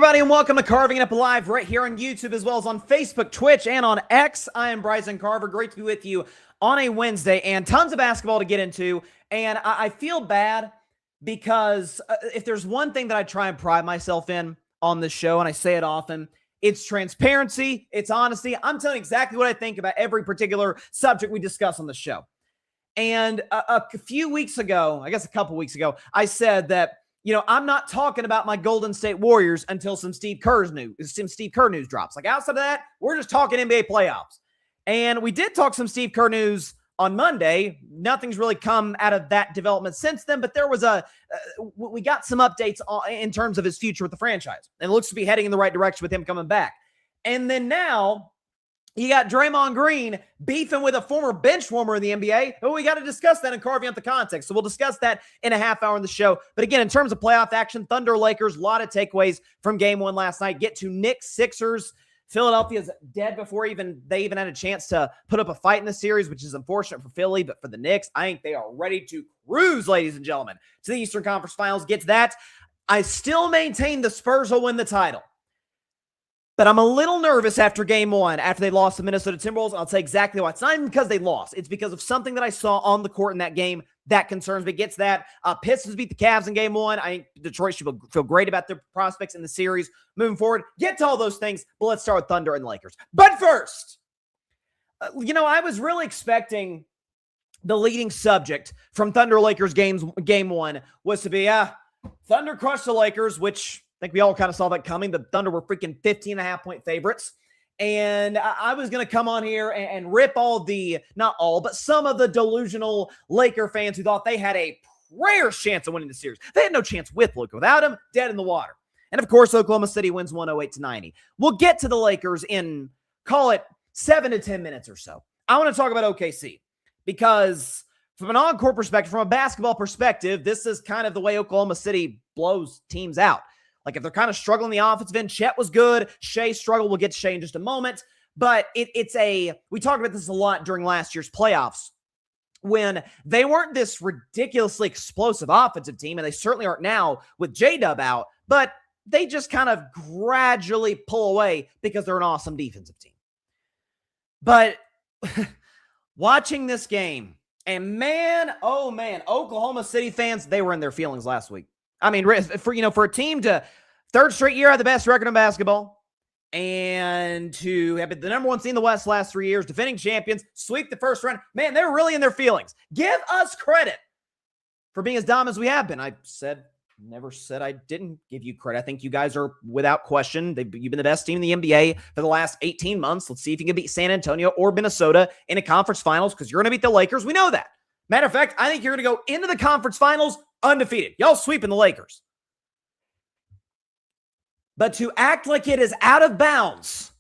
everybody, and welcome to Carving It Up Live right here on YouTube, as well as on Facebook, Twitch, and on X. I am Bryson Carver. Great to be with you on a Wednesday, and tons of basketball to get into. And I feel bad because if there's one thing that I try and pride myself in on this show, and I say it often, it's transparency, it's honesty. I'm telling you exactly what I think about every particular subject we discuss on the show. And a few weeks ago, I guess a couple weeks ago, I said that, you know, I'm not talking about my Golden State Warriors until some Steve Kerr news drops. Like, outside of that, we're just talking NBA playoffs. And we did talk some Steve Kerr news on Monday. Nothing's really come out of that development since then, but there was we got some updates in terms of his future with the franchise. And it looks to be heading in the right direction with him coming back. And then now, you got Draymond Green beefing with a former bench warmer in the NBA. Oh, we got to discuss that and carving up the context. So we'll discuss that in a half hour in the show. But again, in terms of playoff action, Thunder, Lakers, a lot of takeaways from game one last night. Get to Knicks, Sixers. Philadelphia's dead before they even had a chance to put up a fight in the series, which is unfortunate for Philly. But for the Knicks, I think they are ready to cruise, ladies and gentlemen, to the Eastern Conference Finals. Get to that. I still maintain the Spurs will win the title. But I'm a little nervous after game one, after they lost to Minnesota Timberwolves. I'll tell you exactly why. It's not even because they lost. It's because of something that I saw on the court in that game that concerns me. Gets that. Pistons beat the Cavs in game one. I think Detroit should feel great about their prospects in the series moving forward. Get to all those things, but let's start with Thunder and the Lakers. But first, I was really expecting the leading subject from Thunder Lakers game one was to be, Thunder crushed the Lakers, which I think we all kind of saw that coming. The Thunder were freaking 15.5-point favorites. And I was going to come on here and rip not all, but some of the delusional Laker fans who thought they had a prayer's chance of winning the series. They had no chance with Luka. Without him, dead in the water. And of course, Oklahoma City wins 108-90. We'll get to the Lakers in, call it 7 to 10 minutes or so. I want to talk about OKC because from an on-court perspective, from a basketball perspective, this is kind of the way Oklahoma City blows teams out. Like, if they're kind of struggling the offensive end, Chet was good. Shea struggled. We'll get to Shea in just a moment. But we talked about this a lot during last year's playoffs when they weren't this ridiculously explosive offensive team, and they certainly aren't now with J-Dub out, but they just kind of gradually pull away because they're an awesome defensive team. But watching this game, and man, oh man, Oklahoma City fans, they were in their feelings last week. I mean, for a team to third straight year have the best record in basketball and to have been the number one seed in the West last 3 years, defending champions, sweep the first round, man, they're really in their feelings. Give us credit for being as dominant as we have been. I never said I didn't give you credit. I think you guys are, without question, you've been the best team in the NBA for the last 18 months. Let's see if you can beat San Antonio or Minnesota in a conference finals because you're going to beat the Lakers. We know that. Matter of fact, I think you're going to go into the conference finals undefeated. Y'all sweeping the Lakers. But to act like it is out of bounds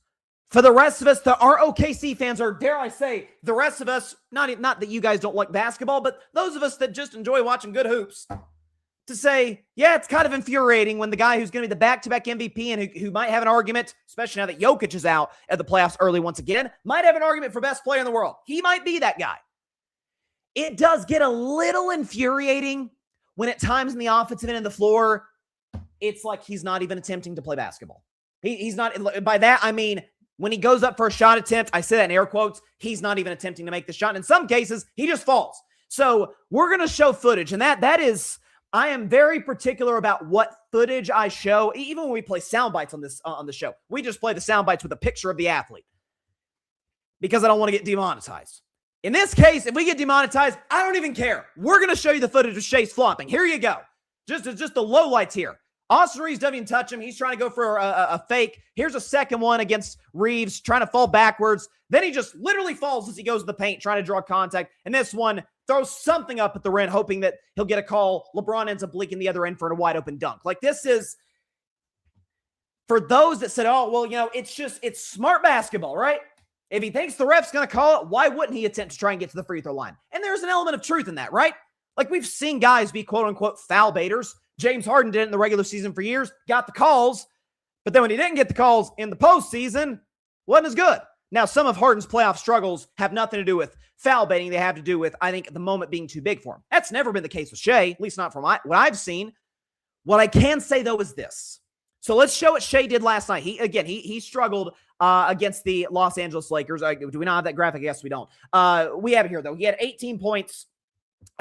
for the rest of us that are OKC fans, or dare I say, the rest of us, not that you guys don't like basketball, but those of us that just enjoy watching good hoops, to say, yeah, it's kind of infuriating when the guy who's going to be the back-to-back MVP and who might have an argument, especially now that Jokic is out at the playoffs early once again, might have an argument for best player in the world. He might be that guy. It does get a little infuriating when at times in the offensive end of the floor, it's like he's not even attempting to play basketball. He's not, by that, I mean, when he goes up for a shot attempt, I say that in air quotes, he's not even attempting to make the shot. In some cases, he just falls. So we're going to show footage, and that is, I am very particular about what footage I show. Even when we play sound bites on the show, we just play the sound bites with a picture of the athlete because I don't want to get demonetized. In this case, if we get demonetized, I don't even care. We're going to show you the footage of Shea's flopping. Here you go. Just the lowlights here. Austin Reeves doesn't even touch him. He's trying to go for a fake. Here's a second one against Reeves, trying to fall backwards. Then he just literally falls as he goes to the paint, trying to draw contact. And this one throws something up at the rim, hoping that he'll get a call. LeBron ends up leaking the other end for a wide open dunk. Like, this is, for those that said, oh, well, it's smart basketball, right? If he thinks the ref's going to call it, why wouldn't he attempt to try and get to the free throw line? And there's an element of truth in that, right? Like, we've seen guys be quote-unquote foul baiters. James Harden did it in the regular season for years, got the calls, but then when he didn't get the calls in the postseason, wasn't as good. Now, some of Harden's playoff struggles have nothing to do with foul baiting. They have to do with, I think, the moment being too big for him. That's never been the case with Shea, at least not from what I've seen. What I can say, though, is this. So let's show what Shai did last night. He struggled against the Los Angeles Lakers. Do we not have that graphic? Yes, we don't. We have it here, though. He had 18 points,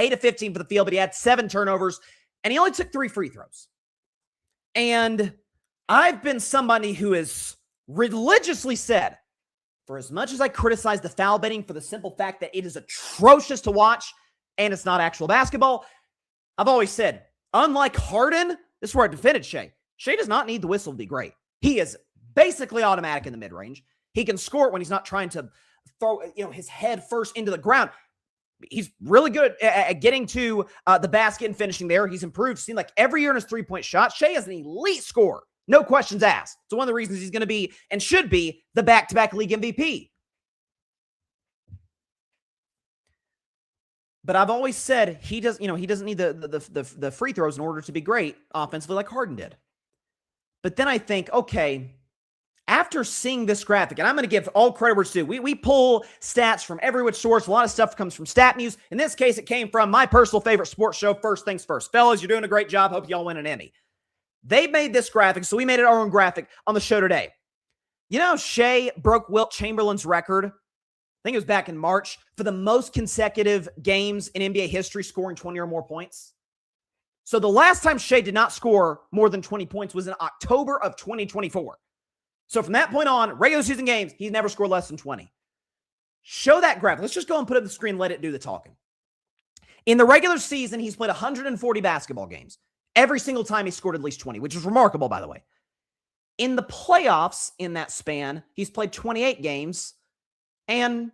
8 of 15 for the field, but he had 7 turnovers, and he only took 3 free throws. And I've been somebody who has religiously said, for as much as I criticize the foul betting for the simple fact that it is atrocious to watch and it's not actual basketball, I've always said, unlike Harden, this is where I defended Shai. Shai does not need the whistle to be great. He is basically automatic in the mid-range. He can score it when he's not trying to throw his head first into the ground. He's really good at getting to the basket and finishing there. He's improved. Seen like every year in his three-point shot. Shai is an elite scorer. No questions asked. So one of the reasons he's going to be and should be the back-to-back league MVP. But I've always said he doesn't need the free throws in order to be great offensively like Harden did. But then I think, okay, after seeing this graphic, and I'm going to give all credit where it's due. We pull stats from every which source. A lot of stuff comes from Stat News. In this case, it came from my personal favorite sports show, First Things First. Fellas, you're doing a great job. Hope y'all win an Emmy. They made this graphic, so we made it our own graphic on the show today. You know, Shai broke Wilt Chamberlain's record. I think it was back in March for the most consecutive games in NBA history scoring 20 or more points. So the last time Shai did not score more than 20 points was in October of 2024. So from that point on, regular season games, he's never scored less than 20. Show that graphic. Let's just go and put it up the screen and let it do the talking. In the regular season, he's played 140 basketball games. Every single time he scored at least 20, which is remarkable, by the way. In the playoffs in that span, he's played 28 games, and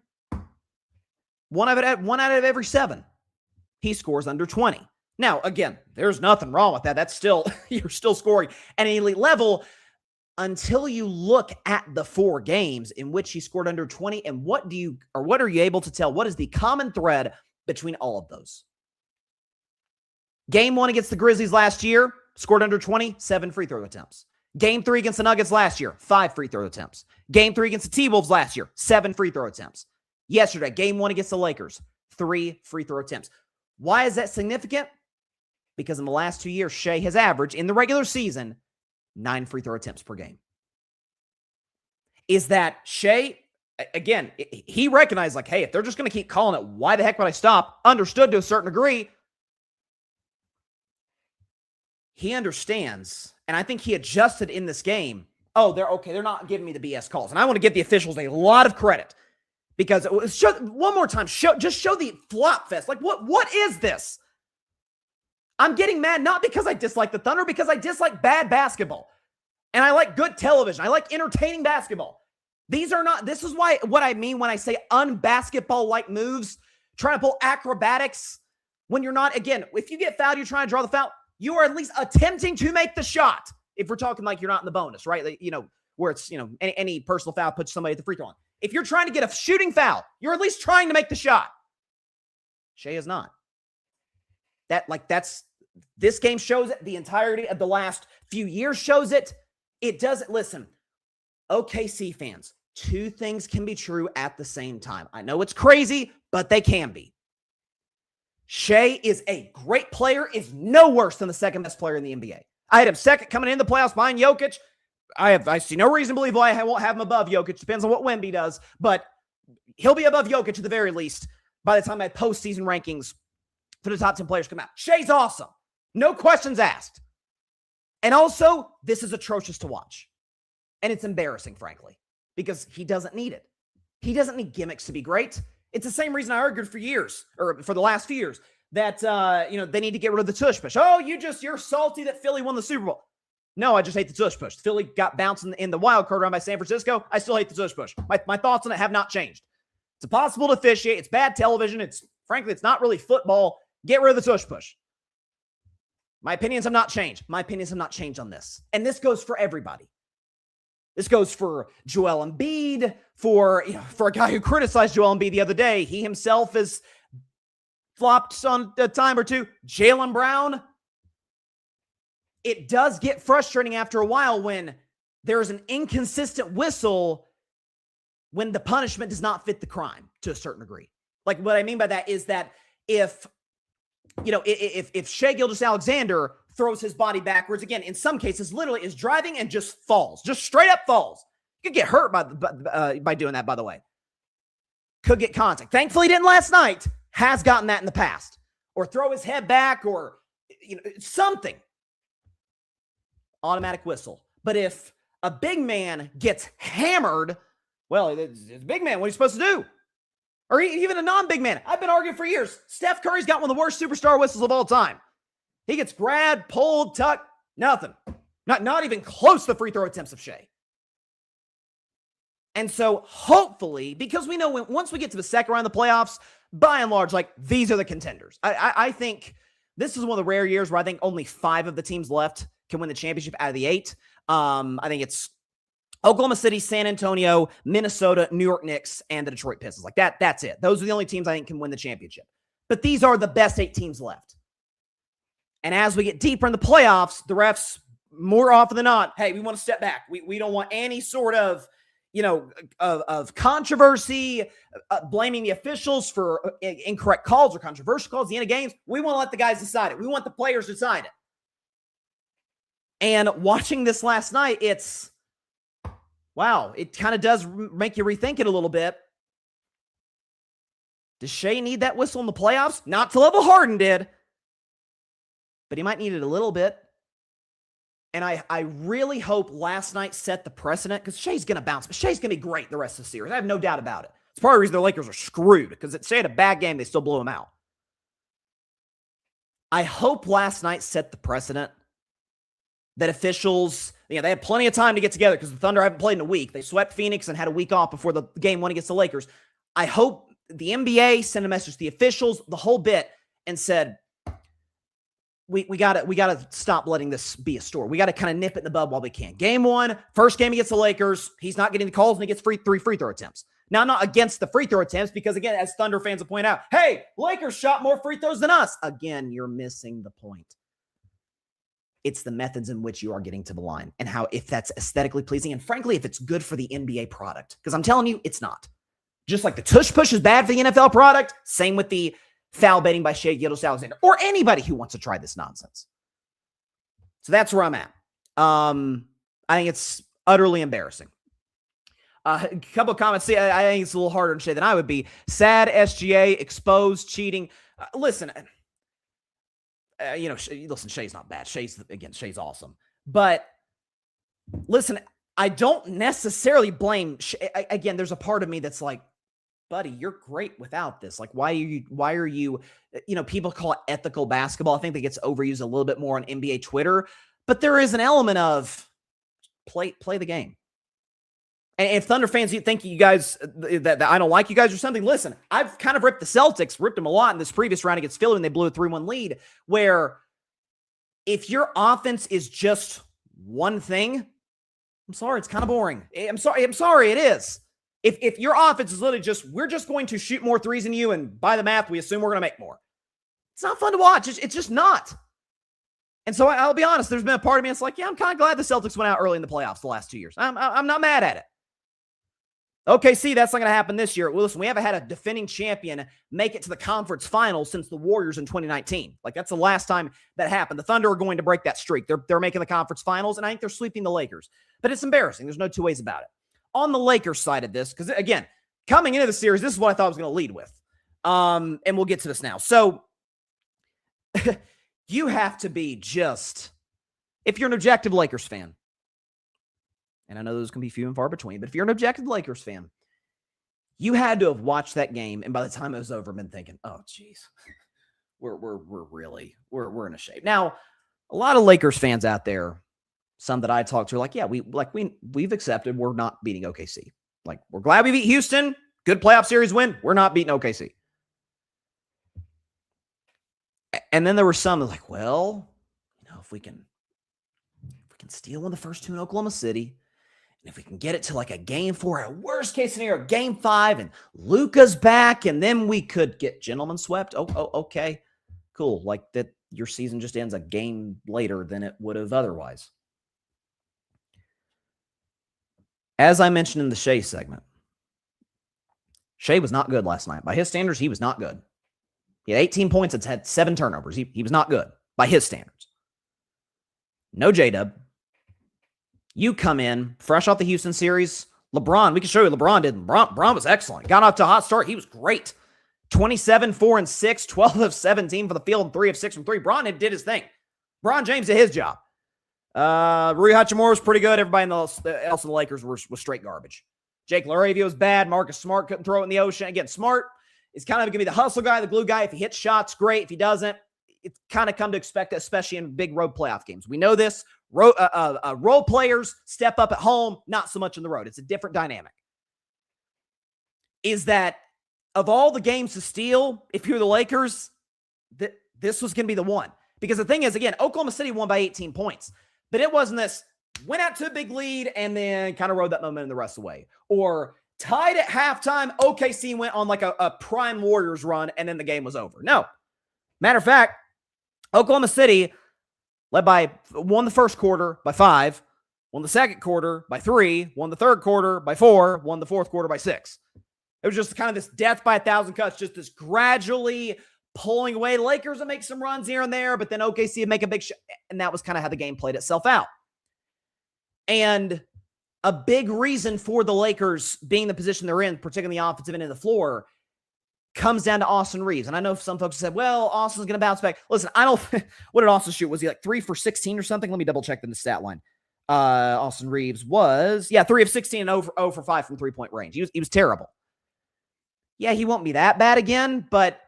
one out of every 7, he scores under 20. Now, again, there's nothing wrong with that. That's still, you're still scoring at an elite level until you look at the 4 games in which he scored under 20. And what are you able to tell? What is the common thread between all of those? Game 1 against the Grizzlies last year, scored under 20, 7 free throw attempts. Game 3 against the Nuggets last year, 5 free throw attempts. Game 3 against the T-Wolves last year, 7 free throw attempts. Yesterday, game 1 against the Lakers, 3 free throw attempts. Why is that significant? Because in the last 2 years, Shai has averaged, in the regular season, 9 free throw attempts per game. Is that Shai, again, he recognized like, hey, if they're just going to keep calling it, why the heck would I stop? Understood to a certain degree. He understands, and I think he adjusted in this game. Oh, they're not giving me the BS calls. And I want to give the officials a lot of credit because one more time, show the flop fest. Like, what is this? I'm getting mad not because I dislike the Thunder, because I dislike bad basketball. And I like good television. I like entertaining basketball. This is what I mean when I say unbasketball-like moves, trying to pull acrobatics when you're not, again, if you get fouled, you're trying to draw the foul, you are at least attempting to make the shot. If we're talking like you're not in the bonus, right? Like, where it's, any personal foul puts somebody at the free throw line. If you're trying to get a shooting foul, you're at least trying to make the shot. Shai is not. This game shows it. The entirety of the last few years shows it. It doesn't, listen, OKC fans, 2 things can be true at the same time. I know it's crazy, but they can be. Shai is a great player, is no worse than the second best player in the NBA. I had him second coming into the playoffs behind Jokic. I see no reason to believe why I won't have him above Jokic. Depends on what Wemby does, but he'll be above Jokic at the very least by the time my postseason rankings for the top 10 players come out. Shai's awesome. No questions asked. And also, this is atrocious to watch. And it's embarrassing, frankly, because he doesn't need it. He doesn't need gimmicks to be great. It's the same reason I argued for years, or for the last few years, that, they need to get rid of the tush push. Oh, you're salty that Philly won the Super Bowl. No, I just hate the tush push. Philly got bounced in the wild card round by San Francisco. I still hate the tush push. My thoughts on it have not changed. It's impossible to officiate. It's bad television. Frankly, it's not really football. Get rid of the tush push. My opinions have not changed. My opinions have not changed on this. And this goes for everybody. This goes for Joel Embiid, for a guy who criticized Joel Embiid the other day. He himself has flopped on a time or two. Jaylen Brown. It does get frustrating after a while when there is an inconsistent whistle when the punishment does not fit the crime to a certain degree. Like, what I mean by that is that if Shai Gilgeous-Alexander throws his body backwards. Again, in some cases, literally is driving and just falls. Just straight up falls. You could get hurt by doing that, by the way. Could get contact. Thankfully, he didn't last night. Has gotten that in the past. Or throw his head back or something. Automatic whistle. But if a big man gets hammered, well, it's a big man. What are you supposed to do? Or even a non-big man. I've been arguing for years. Steph Curry's got one of the worst superstar whistles of all time. He gets grabbed, pulled, tucked, nothing. Not even close to the free throw attempts of Shea. And so hopefully, because we know once we get to the second round of the playoffs, by and large, like these are the contenders. I think this is one of the rare years where I think only 5 of the teams left can win the championship out of the 8. I think it's Oklahoma City, San Antonio, Minnesota, New York Knicks, and the Detroit Pistons. Like that's it. Those are the only teams I think can win the championship. But these are the best 8 teams left. And as we get deeper in the playoffs, the refs, more often than not, hey, we want to step back. We don't want any sort of, of controversy, blaming the officials for incorrect calls or controversial calls at the end of games. We want to let the guys decide it. We want the players to decide it. And watching this last night, wow, it kind of does make you rethink it a little bit. Does Shea need that whistle in the playoffs? Not to level Harden did. But he might need it a little bit. And I really hope last night set the precedent because Shea's going to bounce. But Shea's going to be great the rest of the series. I have no doubt about it. It's part of the reason the Lakers are screwed because Shea had a bad game. They still blew him out. I hope last night set the precedent that officials, they had plenty of time to get together because the Thunder haven't played in a week. They swept Phoenix and had a week off before the game 1 against the Lakers. I hope the NBA sent a message to the officials, the whole bit, and said, we gotta stop letting this be a story. We got to kind of nip it in the bud while we can. Game 1, first game against the Lakers, he's not getting the calls and he gets 3 free throw attempts. Now, I'm not against the free throw attempts because, again, as Thunder fans will point out, hey, Lakers shot more free throws than us. Again, you're missing the point. It's the methods in which you are getting to the line and how, if that's aesthetically pleasing and, frankly, if it's good for the NBA product. Because I'm telling you, it's not. Just like the tush push is bad for the NFL product, same with the foul baiting by Shea Gilgeous-Alexander or anybody who wants to try this nonsense. So that's where I'm at. I think it's utterly embarrassing. A couple of comments. See, I think it's a little harder to say than I would be. Sad SGA, exposed, cheating. Listen, Shea's not bad. Shea's awesome. But listen, I don't necessarily blame Shea. Again, there's a part of me that's like, buddy, you're great without this. Like, why are you, people call it ethical basketball. I think that gets overused a little bit more on NBA Twitter, but there is an element of play the game. And if Thunder fans, you think you guys, that I don't like you guys or something, listen, I've kind of ripped them a lot in this previous round against Philly when they blew a 3-1 lead, where if your offense is just one thing, I'm sorry, it's kind of boring. I'm sorry, it is. If your offense is literally we're just going to shoot more threes than you, and by the math, we assume we're going to make more. It's not fun to watch. It's just not. And so I'll be honest, there's been a part of me that's like, yeah, I'm kind of glad the Celtics went out early in the playoffs the last 2 years. I'm not mad at it. Okay, see, that's not going to happen this year. Well, listen, we haven't had a defending champion make it to the conference finals since the Warriors in 2019. Like, that's the last time that happened. The Thunder are going to break that streak. They're making the conference finals, and I think they're sweeping the Lakers. But it's embarrassing. There's no two ways about it. On the Lakers side of this, because, again, coming into the series, this is what I thought I was going to lead with. And we'll get to this now. So, you have to be if you're an objective Lakers fan, and I know those can be few and far between, but if you're an objective Lakers fan, you had to have watched that game, and by the time it was over, been thinking, "Oh, geez, we're in a shape." Now, a lot of Lakers fans out there, some that I talked to, are like, "Yeah, we've accepted we're not beating OKC. Like, we're glad we beat Houston, good playoff series win. We're not beating OKC." And then there were some that were like, "Well, if we can steal in the first 2 in Oklahoma City." And if we can get it to like a game 4, a worst case scenario, game 5, and Luka's back, and then we could get gentlemen swept. Oh, okay. Cool. Like that, your season just ends a game later than it would have otherwise. As I mentioned in the Shea segment, Shea was not good last night. By his standards, he was not good. He had 18 points and had 7 turnovers. He was not good by his standards. no J-Dub. You come in fresh off the Houston series. LeBron, we can show you LeBron did. LeBron was excellent. Got off to a hot start. He was great. 27, 4 and 6, 12 of 17 for the field, and 3 of 6 from 3. Bron did his thing. Bron James did his job. Rui Hachimura was pretty good. Everybody else in the Lakers was straight garbage. Jake LaRavia was bad. Marcus Smart couldn't throw it in the ocean. Again, Smart is kind of going to be the hustle guy, the glue guy. If he hits shots, great. If he doesn't, it's kind of come to expect it, especially in big road playoff games. We know this. Role players step up at home, not so much on the road. It's a different dynamic. Is that of all the games to steal, if you're the Lakers, this was going to be the one. Because the thing is, again, Oklahoma City won by 18 points. But it wasn't this went out to a big lead and then kind of rode that momentum the rest of the way. Or tied at halftime, OKC went on like a prime Warriors run and then the game was over. No. Matter of fact, Oklahoma City won the first quarter by 5, won the second quarter by 3, won the third quarter by 4, won the fourth quarter by 6. It was just kind of this death by 1,000 cuts, just this gradually pulling away. The Lakers would make some runs here and there, but then OKC would make a big shot, and that was kind of how the game played itself out. And a big reason for the Lakers being the position they're in, particularly the offensive end of the floor, comes down to Austin Reeves. And I know some folks said, well, Austin's going to bounce back. Listen, what did Austin shoot? Was he like 3 for 16 or something? Let me double check the stat line. Austin Reeves was, 3 of 16 and 0 for 5 from three-point range. He was terrible. Yeah, he won't be that bad again, but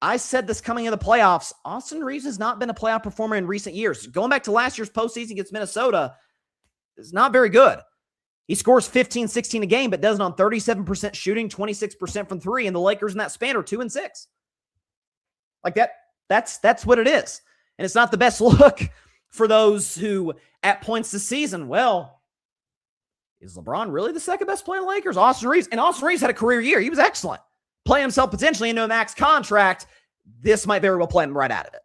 I said this coming into the playoffs, Austin Reeves has not been a playoff performer in recent years. Going back to last year's postseason against Minnesota, it's not very good. He scores 15, 16 a game, but does it on 37% shooting, 26% from 3, and the Lakers in that span are 2 and 6. Like that's what it is. And it's not the best look for those who, at points this season, well, is LeBron really the second best player in the Lakers? Austin Reeves. And Austin Reeves had a career year. He was excellent. Playing himself potentially into a max contract, this might very well play him right out of it.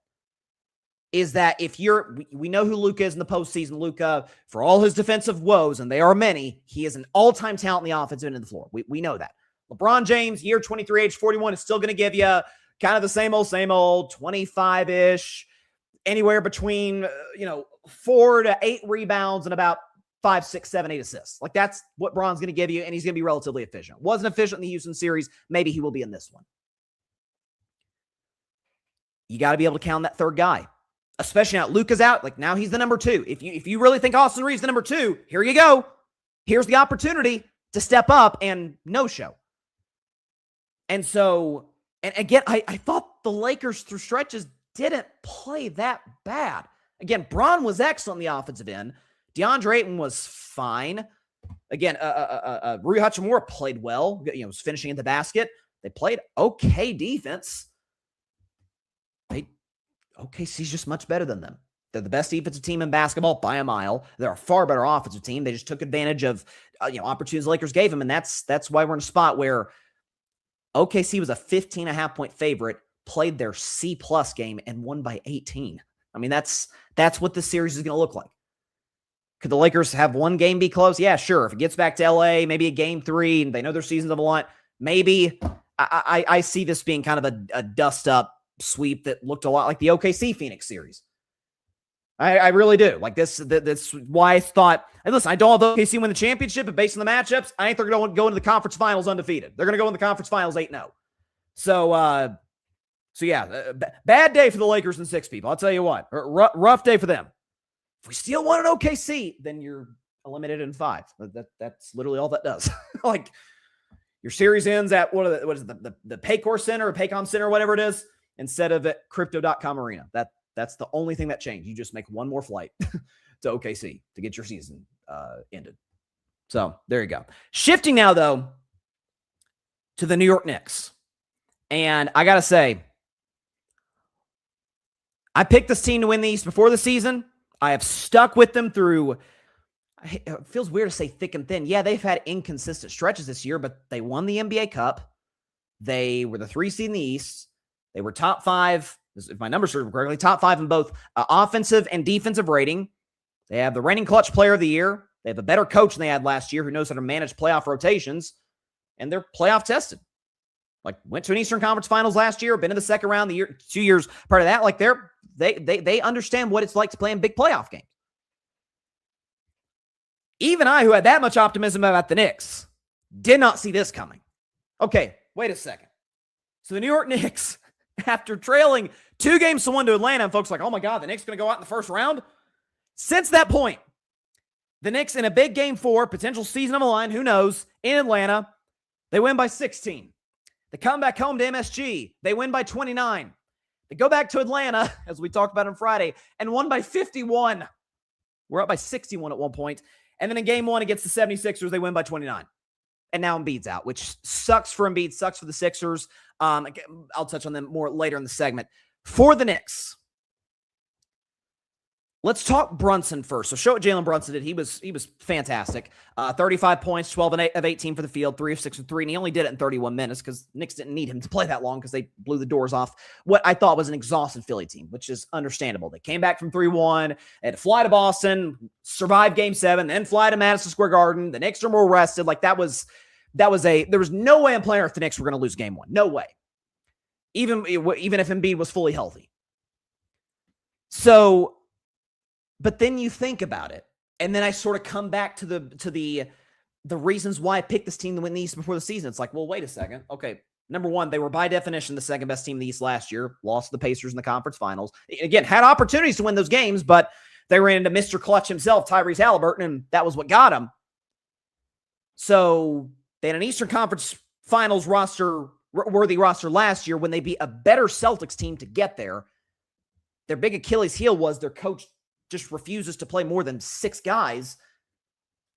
Is that if we know who Luka is in the postseason. Luka, for all his defensive woes, and they are many, he is an all-time talent in the offensive end of the floor. We know that. LeBron James, year 23, age 41, is still going to give you kind of the same old, 25-ish, anywhere between, 4 to 8 rebounds and about 5, 6, 7, 8 assists. Like that's what Bron's going to give you, and he's going to be relatively efficient. Wasn't efficient in the Houston series. Maybe he will be in this one. You got to be able to count that third guy. Especially now, Luka's out. Like now he's the number 2. If you really think Austin Reeves is the number 2, here you go. Here's the opportunity to step up and no show. And so, and again, I thought the Lakers through stretches didn't play that bad. Again, Bron was excellent in the offensive end. DeAndre Ayton was fine. Again, Rui Hachimura played well. Was finishing in the basket. They played okay defense. OKC's just much better than them. They're the best defensive team in basketball by a mile. They're a far better offensive team. They just took advantage of opportunities the Lakers gave them, and that's why we're in a spot where OKC was a 15.5 point favorite, played their C+ game, and won by 18. I mean, that's what this series is going to look like. Could the Lakers have one game be close? Yeah, sure. If it gets back to LA, maybe a game 3, and they know their season's of a lot, maybe. I see this being kind of a dust-up sweep that looked a lot like the OKC Phoenix series. I really do. Like that's why I thought, and listen, I don't have OKC win the championship, but based on the matchups, I think they're going to go into the conference finals undefeated. They're going to go in the conference finals 8-0. So yeah, bad day for the Lakers and 6 people. I'll tell you what, rough day for them. If we steal one at OKC, then you're eliminated in 5. That's literally all that does. Like your series ends at what is it, the Paycor Center or Paycom Center or whatever it is, instead of at Crypto.com Arena. That's the only thing that changed. You just make one more flight to OKC to get your season ended. So there you go. Shifting now, though, to the New York Knicks. And I got to say, I picked this team to win the East before the season. I have stuck with them through, it feels weird to say thick and thin. Yeah, they've had inconsistent stretches this year, but they won the NBA Cup. They were the 3 seed in the East. They were top 5, if my numbers serve correctly, top 5 in both offensive and defensive rating. They have the reigning clutch player of the year. They have a better coach than they had last year who knows how to manage playoff rotations, and they're playoff tested. Like went to an Eastern Conference Finals last year, been in the second round 2 years prior to that. Like they understand what it's like to play in big playoff games. Even I, who had that much optimism about the Knicks, did not see this coming. Okay, wait a second. So the New York Knicks, after trailing 2-1 to Atlanta, and folks are like, oh my God, the Knicks going to go out in the first round? Since that point, the Knicks in a big game 4, potential season on the line, who knows, in Atlanta, they win by 16. They come back home to MSG. They win by 29. They go back to Atlanta, as we talked about on Friday, and won by 51. We're up by 61 at one point. And then in game 1 against the 76ers, they win by 29. And now Embiid's out, which sucks for Embiid, sucks for the Sixers. I'll touch on them more later in the segment. For the Knicks, let's talk Brunson first. So show what Jalen Brunson did. He was fantastic. 35 points, 12 of 18 for the field, 3 of 6 of 3, and he only did it in 31 minutes because Knicks didn't need him to play that long because they blew the doors off what I thought was an exhausted Philly team, which is understandable. They came back from 3-1, they had to fly to Boston, survive Game 7, then fly to Madison Square Garden. The Knicks are more rested. Like there was no way on planet Earth the Knicks were going to lose Game 1. No way. Even if Embiid was fully healthy. So, but then you think about it, and then I sort of come back to the reasons why I picked this team to win the East before the season. It's like, well, wait a second. Okay, number one, they were by definition the second best team in the East last year. Lost to the Pacers in the conference finals. Again, had opportunities to win those games, but they ran into Mr. Clutch himself, Tyrese Halliburton, and that was what got him. So they had an Eastern Conference Finals worthy roster last year when they beat a better Celtics team to get there. Their big Achilles heel was their coach just refuses to play more than 6 guys.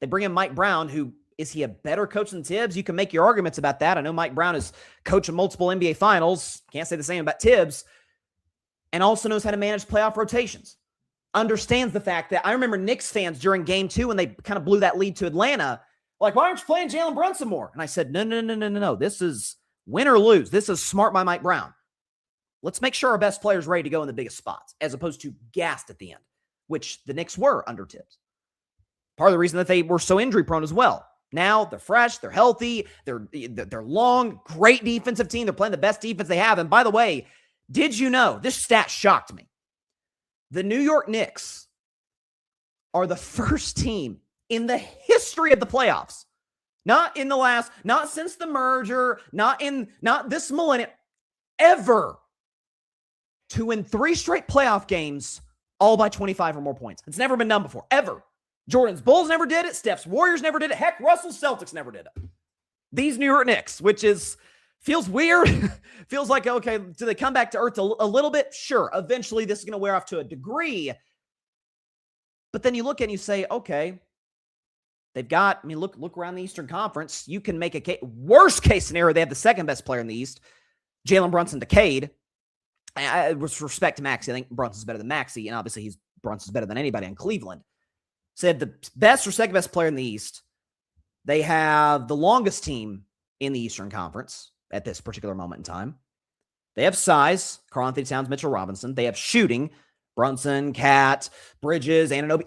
They bring in Mike Brown, who, is he a better coach than Tibbs? You can make your arguments about that. I know Mike Brown is coach of multiple NBA finals. Can't say the same about Tibbs. And also knows how to manage playoff rotations. Understands the fact that I remember Knicks fans during Game 2 when they kind of blew that lead to Atlanta, like, why aren't you playing Jalen Brunson more? And I said, no. This is win or lose. This is smart by Mike Brown. Let's make sure our best player's ready to go in the biggest spots, as opposed to gassed at the end, which the Knicks were under Tibbs. Part of the reason that they were so injury prone as well. Now they're fresh, they're healthy, they're long, great defensive team. They're playing the best defense they have. And by the way, did you know, this stat shocked me. The New York Knicks are the first team in the history of the playoffs, not since the merger, not this millennium, ever, to win 3 straight playoff games all by 25 or more points. It's never been done before, ever. Jordan's Bulls never did it. Steph's Warriors never did it. Heck, Russell's Celtics never did it. These New York Knicks, which feels weird. Feels like, okay, do they come back to earth a little bit? Sure. Eventually, this is going to wear off to a degree. But then you look and you say, okay, they've got, look around the Eastern Conference. You can make a worst case scenario, they have the second best player in the East, Jalen Brunson decayed. With respect to Maxey, I think Brunson's better than Maxey, and obviously Brunson's better than anybody in Cleveland. Said the best or second best player in the East. They have the longest team in the Eastern Conference at this particular moment in time. They have size, Karl-Anthony Towns, Mitchell Robinson. They have shooting, Brunson, Cat, Bridges, Anunoby.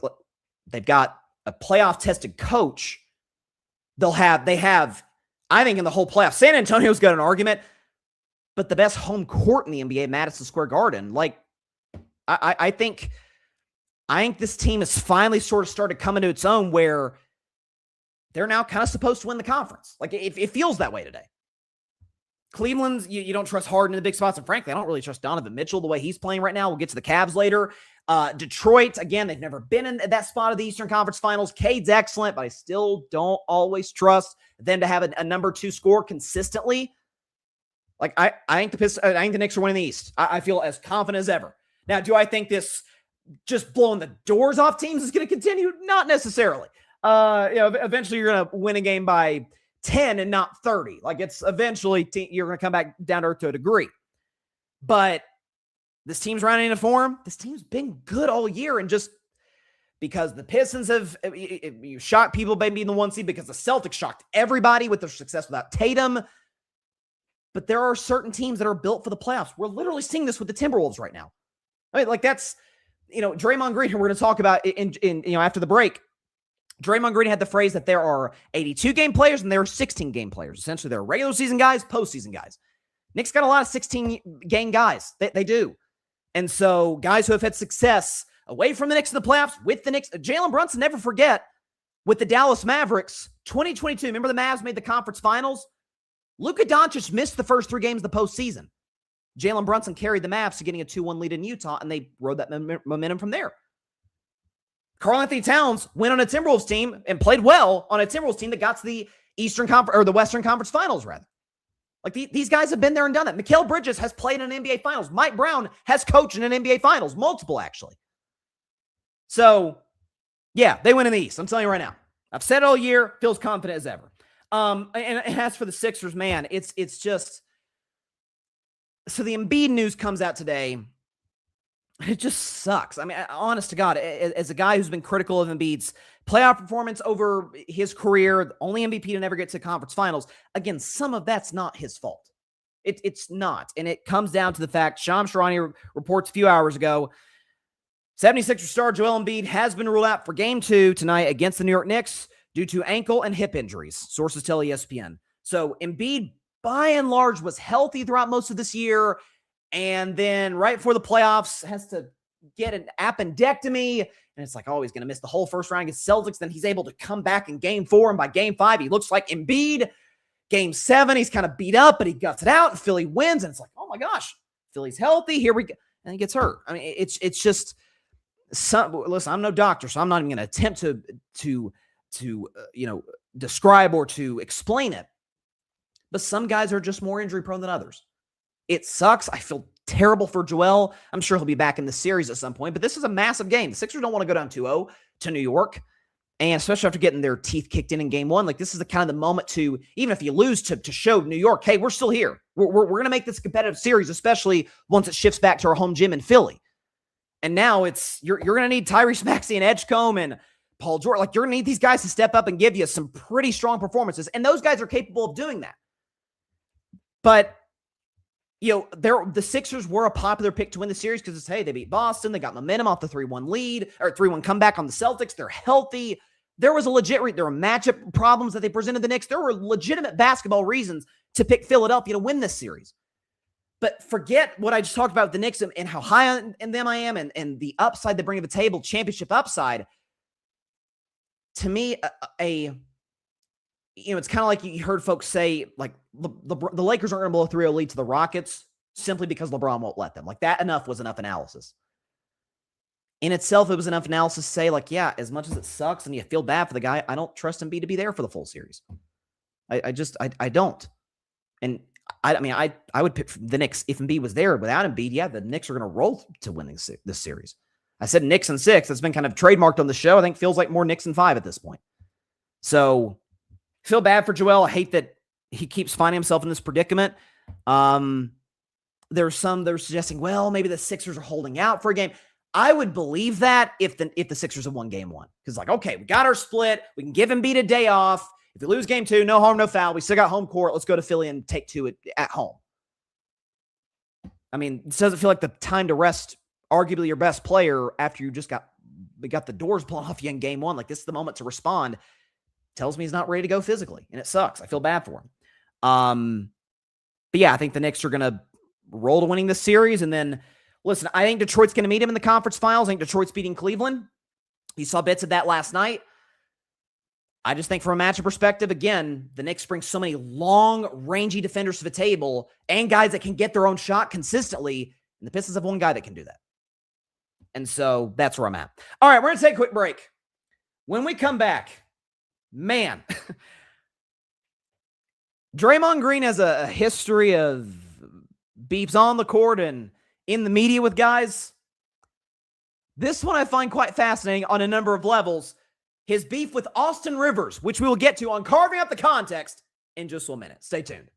They've got a playoff-tested coach. They have, I think, in the whole playoff, San Antonio's got an argument, but the best home court in the NBA, Madison Square Garden. Like, I think this team has finally sort of started coming to its own where they're now kind of supposed to win the conference. Like, it feels that way today. Cleveland's, you don't trust Harden in the big spots, and frankly, I don't really trust Donovan Mitchell the way he's playing right now. We'll get to the Cavs later. Detroit, again, they've never been in that spot of the Eastern Conference Finals. Cade's excellent, but I still don't always trust them to have a number 2 score consistently. Like, I think the Knicks are winning the East. I feel as confident as ever. Now, do I think this just blowing the doors off teams is going to continue? Not necessarily. Eventually you're going to win a game by 10 and not 30. Like, it's eventually you're going to come back down to earth to a degree. But this team's running into form. This team's been good all year, and just because the Pistons have shocked people by being the 1 seed, because the Celtics shocked everybody with their success without Tatum. But there are certain teams that are built for the playoffs. We're literally seeing this with the Timberwolves right now. I mean, like, that's, Draymond Green, we're going to talk about in after the break. Draymond Green had the phrase that there are 82-game players and there are 16-game players. Essentially, there are regular season guys, postseason guys. Knicks got a lot of 16-game guys. They do. And so guys who have had success away from the Knicks in the playoffs, with the Knicks, Jalen Brunson, never forget, with the Dallas Mavericks, 2022. Remember the Mavs made the conference finals? Luka Doncic missed the first 3 games of the postseason. Jalen Brunson carried the Mavs to getting a 2-1 lead in Utah, and they rode that momentum from there. Karl Anthony Towns went on a Timberwolves team and played well on a Timberwolves team that got to the Eastern Conference, or the Western Conference Finals, rather. Like, these guys have been there and done that. Mikal Bridges has played in an NBA Finals. Mike Brown has coached in an NBA Finals, multiple, actually. So, yeah, they win in the East. I'm telling you right now. I've said it all year. Feels confident as ever. And as for the Sixers, man, it's just... So the Embiid news comes out today. It just sucks. I mean, honest to God, as a guy who's been critical of Embiid's playoff performance over his career, the only MVP to never get to conference finals, again, some of that's not his fault. It's not. And it comes down to the fact, Shams Charania reports a few hours ago, 76er star Joel Embiid has been ruled out for Game 2 tonight against the New York Knicks due to ankle and hip injuries, sources tell ESPN. So Embiid, by and large, was healthy throughout most of this year, and then right before the playoffs has to get an appendectomy, and it's like, oh, he's going to miss the whole first round against Celtics. Then he's able to come back in Game 4, and by Game 5, he looks like Embiid. Game 7, he's kind of beat up, but he guts it out, and Philly wins, and it's like, oh my gosh, Philly's healthy, here we go, and he gets hurt. I mean, it's just... listen, I'm no doctor, so I'm not even going to attempt to describe or to explain it. But some guys are just more injury prone than others. It sucks. I feel terrible for Joel. I'm sure he'll be back in the series at some point, but this is a massive game. The Sixers don't want to go down 2-0 to New York, and especially after getting their teeth kicked in Game 1. Like, this is the kind of the moment to, even if you lose, to show New York, hey, we're still here. We're going to make this a competitive series, especially once it shifts back to our home gym in Philly. And now you're going to need Tyrese Maxey and Edgecombe and Paul George. Like, you're going to need these guys to step up and give you some pretty strong performances. And those guys are capable of doing that. But, the Sixers were a popular pick to win the series because it's, hey, they beat Boston. They got momentum off the 3-1 lead, or 3-1 comeback on the Celtics. They're healthy. There was a there were matchup problems that they presented the Knicks. There were legitimate basketball reasons to pick Philadelphia to win this series. But forget what I just talked about with the Knicks and how high in them I am and the upside they bring to the table, championship upside. To me, it's kind of like you heard folks say, like, the Lakers aren't going to blow a 3-0 lead to the Rockets simply because LeBron won't let them. Like, that was enough analysis. In itself, it was enough analysis to say, like, yeah, as much as it sucks and you feel bad for the guy, I don't trust Embiid to be there for the full series. I don't. And I would pick the Knicks if Embiid was there. Without Embiid, yeah, the Knicks are going to roll to winning this series. I said Knicks in 6. That's been kind of trademarked on the show. I think feels like more Knicks in 5 at this point. So, feel bad for Joel. I hate that he keeps finding himself in this predicament. There's some that are suggesting, well, maybe the Sixers are holding out for a game. I would believe that if the Sixers have won Game 1. Because, like, okay, we got our split. We can give Embiid a day off. If we lose Game 2, no harm, no foul. We still got home court. Let's go to Philly and take 2 at home. I mean, this doesn't feel like the time to rest arguably your best player after you just got the doors blown off you in Game 1. Like, this is the moment to respond. Tells me he's not ready to go physically, and it sucks. I feel bad for him. But yeah, I think the Knicks are going to roll to winning this series. And then, listen, I think Detroit's going to meet him in the conference finals. I think Detroit's beating Cleveland. You saw bits of that last night. I just think from a matchup perspective, again, the Knicks bring so many long, rangy defenders to the table and guys that can get their own shot consistently. And the Pistons have one guy that can do that. And so that's where I'm at. All right, we're going to take a quick break. When we come back, man, Draymond Green has a history of beefs on the court and in the media with guys. This one I find quite fascinating on a number of levels. His beef with Austin Rivers, which we will get to on Carving Up the Context in just 1 minute. Stay tuned.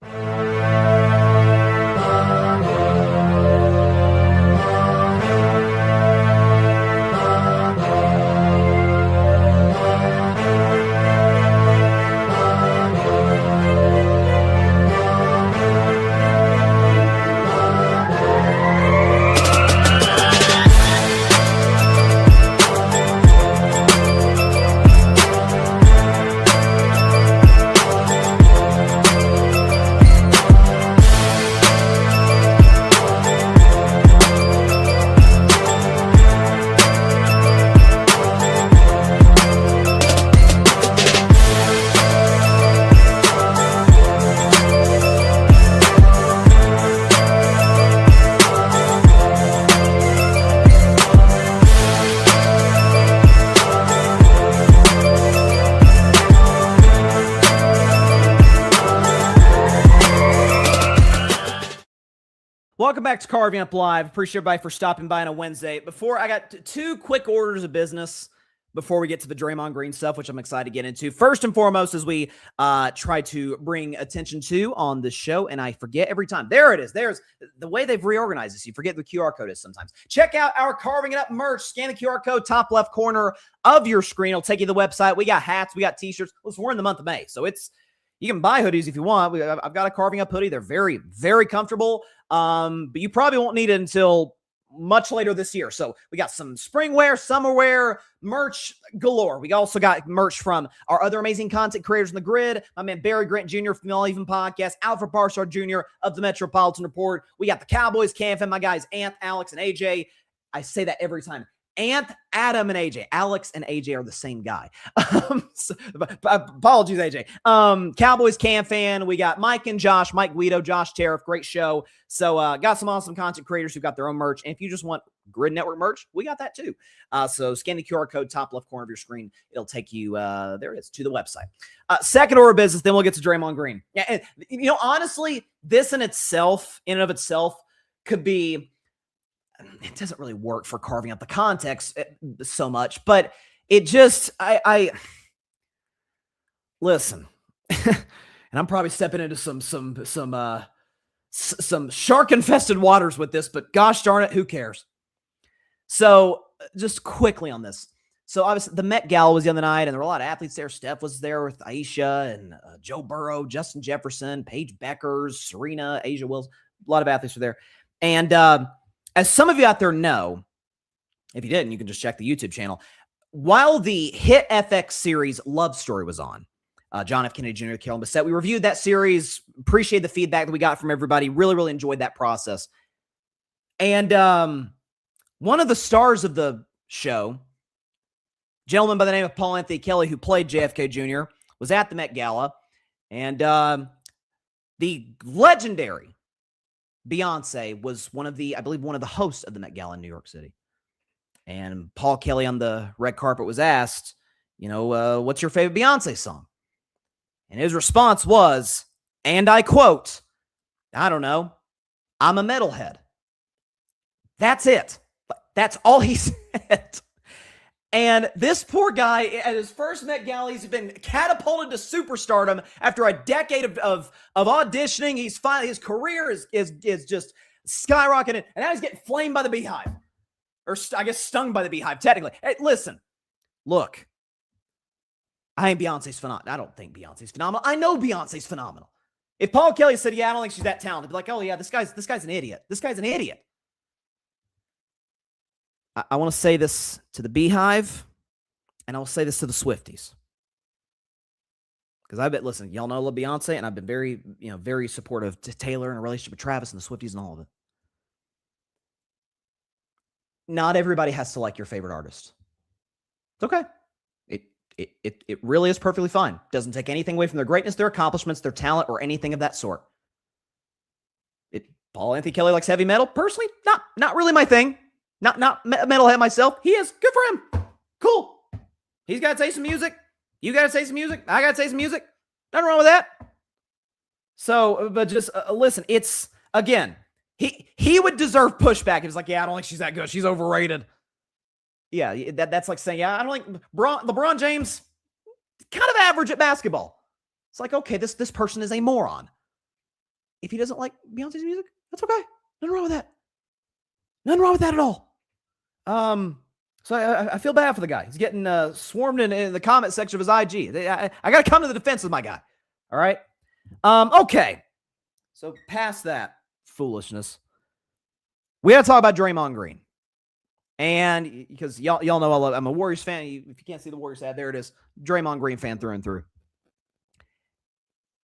Welcome back to Carving Up Live. Appreciate everybody for stopping by on a Wednesday. Before I got two quick orders of business before we get to the Draymond Green stuff, which I'm excited to get into. First and foremost, as we try to bring attention to on this show, and I forget every time. There it is. There's the way they've reorganized this. You forget the QR code is sometimes. Check out our Carving It Up merch. Scan the QR code, top left corner of your screen. It'll take you to the website. We got hats. We got t-shirts. Listen, we're in the month of May, so you can buy hoodies if you want. I've got a Carving Up hoodie. They're very, very comfortable, but you probably won't need it until much later this year. So we got some spring wear, summer wear, merch galore. We also got merch from our other amazing content creators on the grid. My man Barry Grant Jr. from the All Even Podcast, Alfred Barsar Jr. of the Metropolitan Report. We got the Cowboys camp and my guys Ant, Alex, and AJ. I say that every time. Ant, Adam, and AJ. Alex and AJ are the same guy. Apologies, AJ. Cowboys Cam fan. We got Mike and Josh, Mike Guido, Josh Tariff. Great show. So got some awesome content creators who got their own merch. And if you just want Grid Network merch, we got that too. So scan the QR code, top left corner of your screen. It'll take you, there it is, to the website. Second order of business, then we'll get to Draymond Green. Yeah, and, honestly, this in and of itself could be, it doesn't really work for carving out the context so much, but it just, I listen, and I'm probably stepping into some shark-infested waters with this, but gosh darn it, who cares? So just quickly on this. So obviously the Met Gala was the other night, and there were a lot of athletes there. Steph was there with Aisha and Joe Burrow, Justin Jefferson, Paige Beckers, Serena, Asia Wills. A lot of athletes were there. And as some of you out there know, if you didn't, you can just check the YouTube channel. While the hit FX series Love Story was on, John F. Kennedy Jr., Carolyn Bessette, we reviewed that series. Appreciate the feedback that we got from everybody. Really, really enjoyed that process. And one of the stars of the show, gentleman by the name of Paul Anthony Kelly, who played JFK Jr., was at the Met Gala. And the legendary Beyonce was one of the hosts of the Met Gala in New York City. And Paul Kelly on the red carpet was asked, what's your favorite Beyonce song? And his response was, and I quote, I don't know, I'm a metalhead. That's it. That's all he said. And this poor guy, at his first Met Gala, he's been catapulted to superstardom after a decade of auditioning. He's finally, his career is just skyrocketing, and now he's getting flamed by the Beehive, or I guess stung by the Beehive, technically. Hey, listen, look, I ain't Beyonce's phenomenal. I don't think Beyonce's phenomenal. I know Beyonce's phenomenal. If Paul Kelly said, "Yeah, I don't think she's that talented," I'd be like, "Oh yeah, this guy's an idiot. This guy's an idiot." I want to say this to the Beehive, and I will say this to the Swifties. Because listen, y'all know I love Beyonce, and I've been very, very supportive to Taylor and a relationship with Travis and the Swifties and all of it. Not everybody has to like your favorite artist. It's okay. It really is perfectly fine. Doesn't take anything away from their greatness, their accomplishments, their talent, or anything of that sort. Paul Anthony Kelly likes heavy metal. Personally, not really my thing. Not metalhead myself. He is. Good for him. Cool. He's got to say some music. You got to say some music. I got to say some music. Nothing wrong with that. So, but just listen, it's, again, he would deserve pushback. It's like, yeah, I don't think she's that good. She's overrated. Yeah, that's like saying, yeah, I don't like LeBron James, kind of average at basketball. It's like, okay, this person is a moron. If he doesn't like Beyonce's music, that's okay. Nothing wrong with that. Nothing wrong with that at all. So I feel bad for the guy. He's getting swarmed in the comment section of his IG. I got to come to the defense of my guy. All right. Okay. So past that foolishness, we got to talk about Draymond Green. And because y'all know I'm a Warriors fan. If you can't see the Warriors ad, there it is. Draymond Green fan through and through.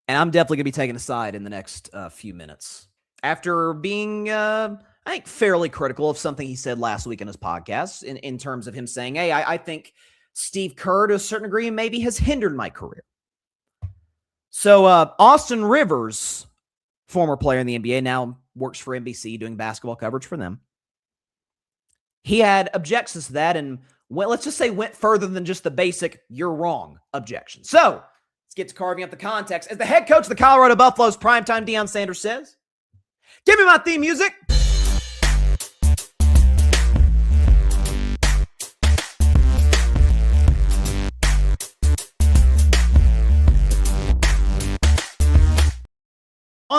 And I'm definitely going to be taking a side in the next few minutes. After being, I think, fairly critical of something he said last week in his podcast in terms of him saying, hey, I think Steve Kerr, to a certain degree, maybe has hindered my career. So Austin Rivers, former player in the NBA, now works for NBC doing basketball coverage for them. He had objections to that and let's just say went further than just the basic "you're wrong" objection. So let's get to carving up the context. As the head coach of the Colorado Buffaloes, primetime Deion Sanders says, "Give me my theme music."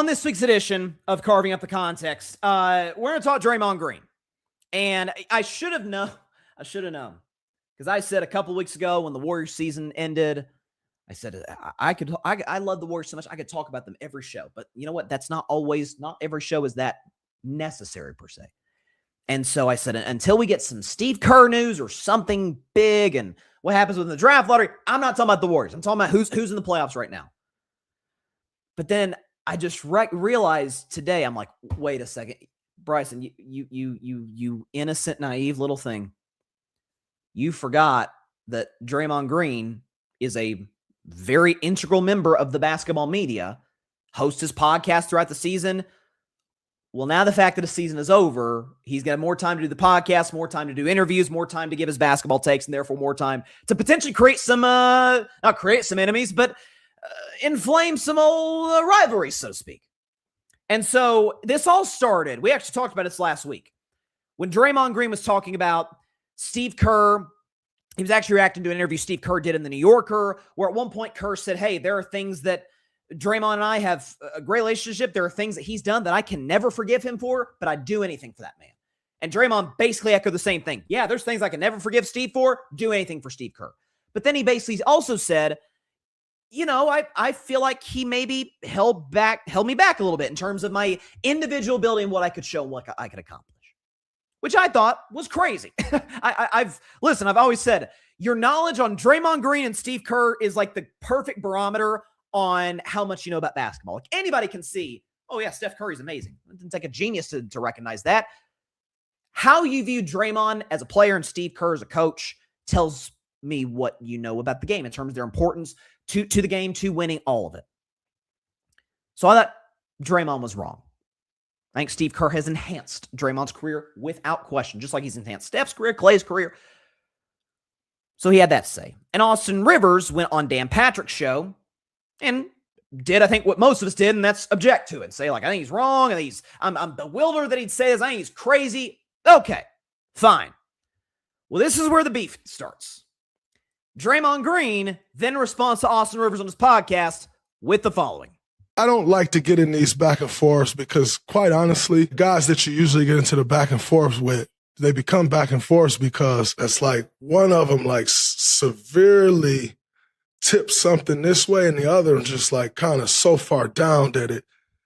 on this week's edition of Carving Up the Context, we're going to talk Draymond Green. And I should have known. Because I said a couple weeks ago when the Warriors season ended, I said I love the Warriors so much I could talk about them every show. But you know what? That's not every show is that necessary per se. And so I said, until we get some Steve Kerr news or something big and what happens with the draft lottery, I'm not talking about the Warriors. I'm talking about who's in the playoffs right now. But then I just realized today, I'm like, wait a second, Bryson, you innocent, naive little thing. You forgot that Draymond Green is a very integral member of the basketball media, hosts his podcast throughout the season. Well, now the fact that the season is over, he's got more time to do the podcast, more time to do interviews, more time to give his basketball takes, and therefore more time to potentially create some, not create some enemies, but inflame some old rivalries, so to speak. And so this all started, we actually talked about this last week, when Draymond Green was talking about Steve Kerr. He was actually reacting to an interview Steve Kerr did in The New Yorker, where at one point Kerr said, hey, there are things that Draymond and I have a great relationship. There are things that he's done that I can never forgive him for, but I'd do anything for that man. And Draymond basically echoed the same thing. Yeah, there's things I can never forgive Steve for, do anything for Steve Kerr. But then he basically also said, you know, I feel like he maybe held me back a little bit in terms of my individual ability and what I could show and what I could accomplish, which I thought was crazy. I've always said your knowledge on Draymond Green and Steve Kerr is like the perfect barometer on how much you know about basketball. Like anybody can see, oh yeah, Steph Curry's amazing. It didn't take a genius to recognize that. How you view Draymond as a player and Steve Kerr as a coach tells me what you know about the game in terms of their importance to the game, to winning, all of it. So I thought Draymond was wrong. I think Steve Kerr has enhanced Draymond's career without question, just like he's enhanced Steph's career, Klay's career. So he had that to say. And Austin Rivers went on Dan Patrick's show and did, I think, what most of us did, and that's object to it. Say, like, I think he's wrong, and I'm bewildered that he'd say this, I think he's crazy. Okay, fine. Well, this is where the beef starts. Draymond Green then responds to Austin Rivers on his podcast with the following. I don't like to get in these back and forths because, quite honestly, guys that you usually get into the back and forths with, they become back and forths because it's like one of them like severely tips something this way and the other just like kind of so far down that it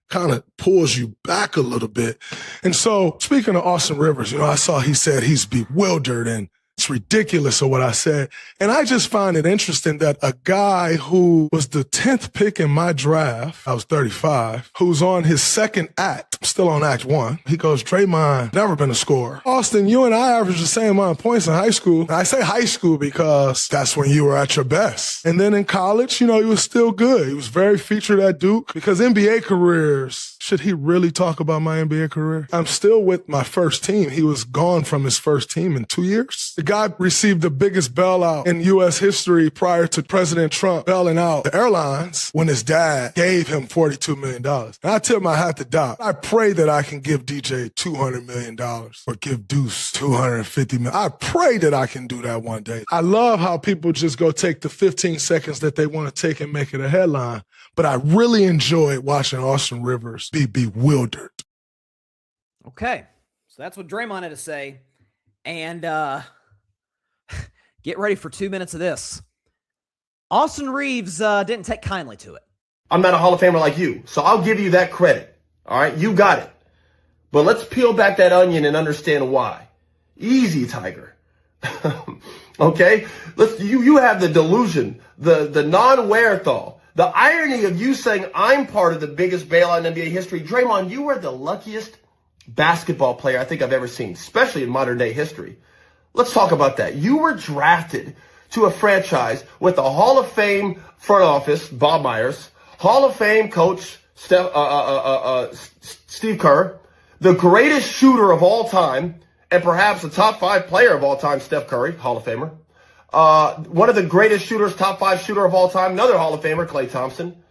kind of pulls you back a little bit. And so, speaking of Austin Rivers, you know, I saw he said he's bewildered and it's ridiculous of what I said. And I just find it interesting that a guy who was the 10th pick in my draft, I was 35, who's on his second act, I'm still on act 1. He goes, Draymond, never been a scorer. Austin, you and I averaged the same amount of points in high school. And I say high school because that's when you were at your best. And then in college, you know, he was still good. He was very featured at Duke because NBA careers, should he really talk about my NBA career? I'm still with my first team. He was gone from his first team in 2 years. The guy received the biggest bailout in U.S. history prior to President Trump bailing out the airlines when his dad gave him $42 million. And I tip my hat to Doc. I pray that I can give DJ $200 million or give Deuce $250 million. I pray that I can do that one day. I love how people just go take the 15 seconds that they want to take and make it a headline. But I really enjoyed watching Austin Rivers be bewildered. Okay. So that's what Draymond had to say. And get ready for 2 minutes of this. Austin Reeves didn't take kindly to it. I'm not a Hall of Famer like you, so I'll give you that credit. All right, you got it. But let's peel back that onion and understand why. Easy, Tiger. Okay? You have the delusion, the non-wherewithal, the irony of you saying I'm part of the biggest bailout in NBA history. Draymond, you are the luckiest basketball player I think I've ever seen, especially in modern day history. Let's talk about that. You were drafted to a franchise with a Hall of Fame front office, Bob Myers, Hall of Fame coach, Steve Kerr, the greatest shooter of all time, and perhaps the top 5 player of all time, Steph Curry, Hall of Famer. One of the greatest shooters, top 5 shooter of all time, another Hall of Famer, Klay Thompson.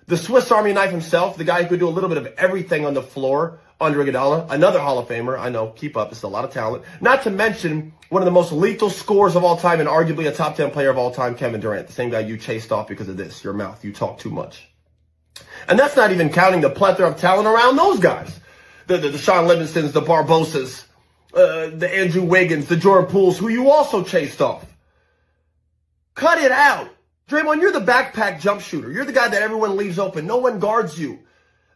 The Swiss Army knife himself, the guy who could do a little bit of everything on the floor, Andre Iguodala, another Hall of Famer. I know, keep up. It's a lot of talent. Not to mention one of the most lethal scorers of all time and arguably a top 10 player of all time, Kevin Durant, the same guy you chased off because of this, your mouth. You talk too much. And that's not even counting the plethora of talent around those guys. The Sean Livingstons, the Barbosas, the Andrew Wiggins, the Jordan Pooles, who you also chased off. Cut it out. Draymond, you're the backpack jump shooter. You're the guy that everyone leaves open. No one guards you.